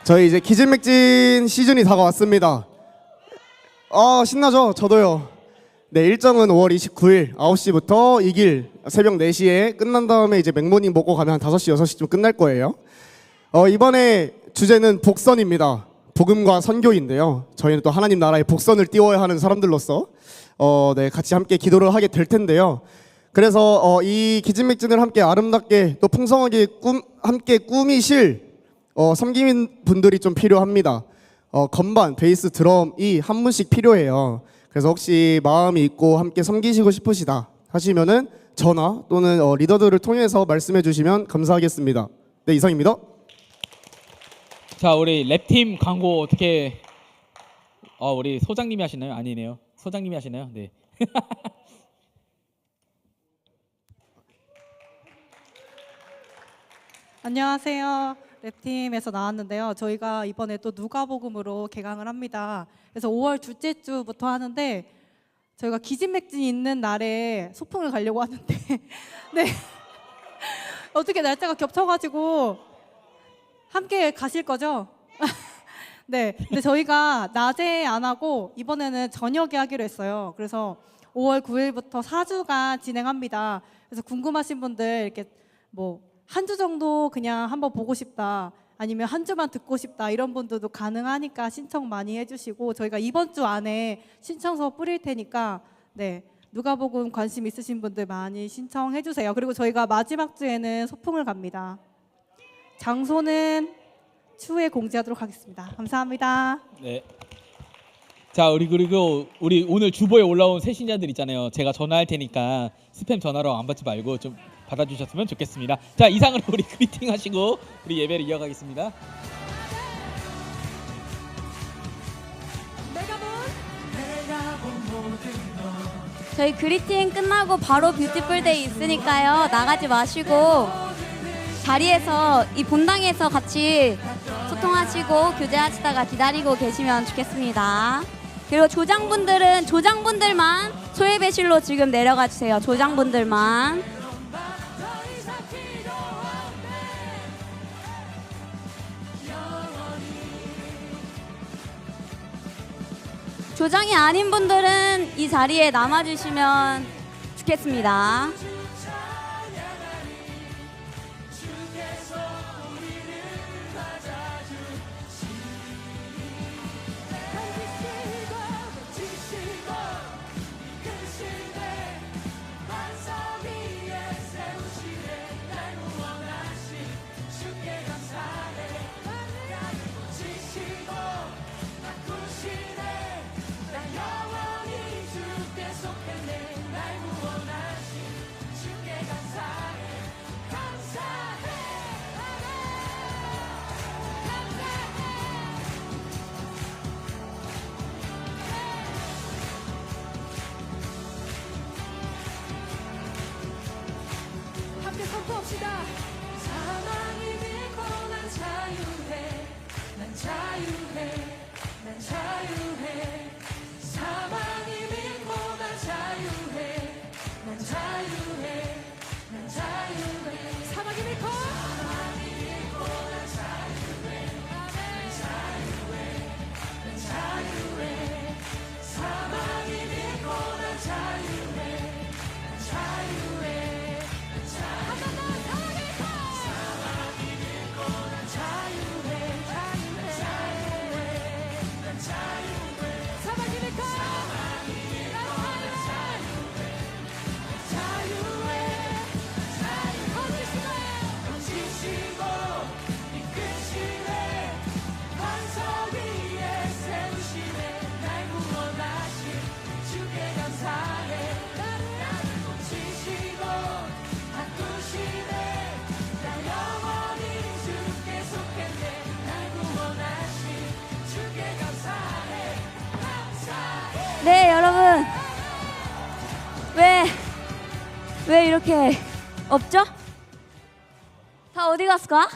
저희 이제 기진맥진 시즌이 다가왔습니다. 신나죠? 저도요. 네, 일정은 5월 29일 9시부터 2길 새벽 4시에 끝난 다음에 이제 맥모닝 먹고 가면 한 5시, 6시쯤 끝날 거예요. 이번에 주제는 복선입니다. 복음과 선교인데요. 저희는 또 하나님 나라의 복선을 띄워야 하는 사람들로서 같이 함께 기도를 하게 될 텐데요. 그래서 이 기진맥진을 함께 아름답게 또 풍성하게 함께 꾸미실 섬김인 분들이 좀 필요합니다. 건반, 베이스, 드럼이 한 분씩 필요해요. 그래서 혹시 마음이 있고 함께 섬기시고 싶으시다 하시면은 전화 또는 리더들을 통해서 말씀해 주시면 감사하겠습니다. 네, 이상입니다. 자, 우리 랩팀 광고 어떻게 우리 소장님이 하시나요? 아니네요. 소장님이 하시나요? 네. 안녕하세요. 랩팀에서 나왔는데요. 저희가 이번에 또 누가복음으로 개강을 합니다. 그래서 5월 둘째 주부터 하는데 저희가 기진맥진이 있는 날에 소풍을 가려고 하는데 네 어떻게 날짜가 겹쳐가지고 함께 가실 거죠? 네. 근데 저희가 낮에 안 하고 이번에는 저녁에 하기로 했어요. 그래서 5월 9일부터 4주간 진행합니다. 그래서 궁금하신 분들 이렇게 뭐 한 주 정도 그냥 한번 보고 싶다 아니면 한 주만 듣고 싶다 이런 분들도 가능하니까 신청 많이 해주시고 저희가 이번 주 안에 신청서 뿌릴 테니까 네 누가복음 관심 있으신 분들 많이 신청해 주세요. 그리고 저희가 마지막 주에는 소풍을 갑니다. 장소는 추후에 공지하도록 하겠습니다. 감사합니다. 네. 자, 그리고 우리 오늘 주보에 올라온 새 신자들 있잖아요. 제가 전화할 테니까 스팸 전화로 안 받지 말고 좀 받아주셨으면 좋겠습니다. 자, 이상으로 우리 그리팅 하시고 우리 예배를 이어가겠습니다. 저희 그리팅 끝나고 바로 뷰티풀데이 있으니까요. 나가지 마시고 자리에서 이 본당에서 같이 소통하시고 교제하시다가 기다리고 계시면 좋겠습니다. 그리고 조장분들만 소예배실로 지금 내려가 주세요. 조장분들만. 조장이 아닌 분들은 이 자리에 남아주시면 좋겠습니다. 함께 선포합시다. 사망이 밀고 난 자유해, 난 자유해, 난 자유해. 사망이 밀고 난 자유해, 난 자유해, 난 자유해. 사망이 밀고 난 자유해, 난 자유해, 난 자유해. 사망이 밀고 난 자유해, 난 자유해. 네, 여러분. 왜 이렇게 없죠? 다 어디 갔을까?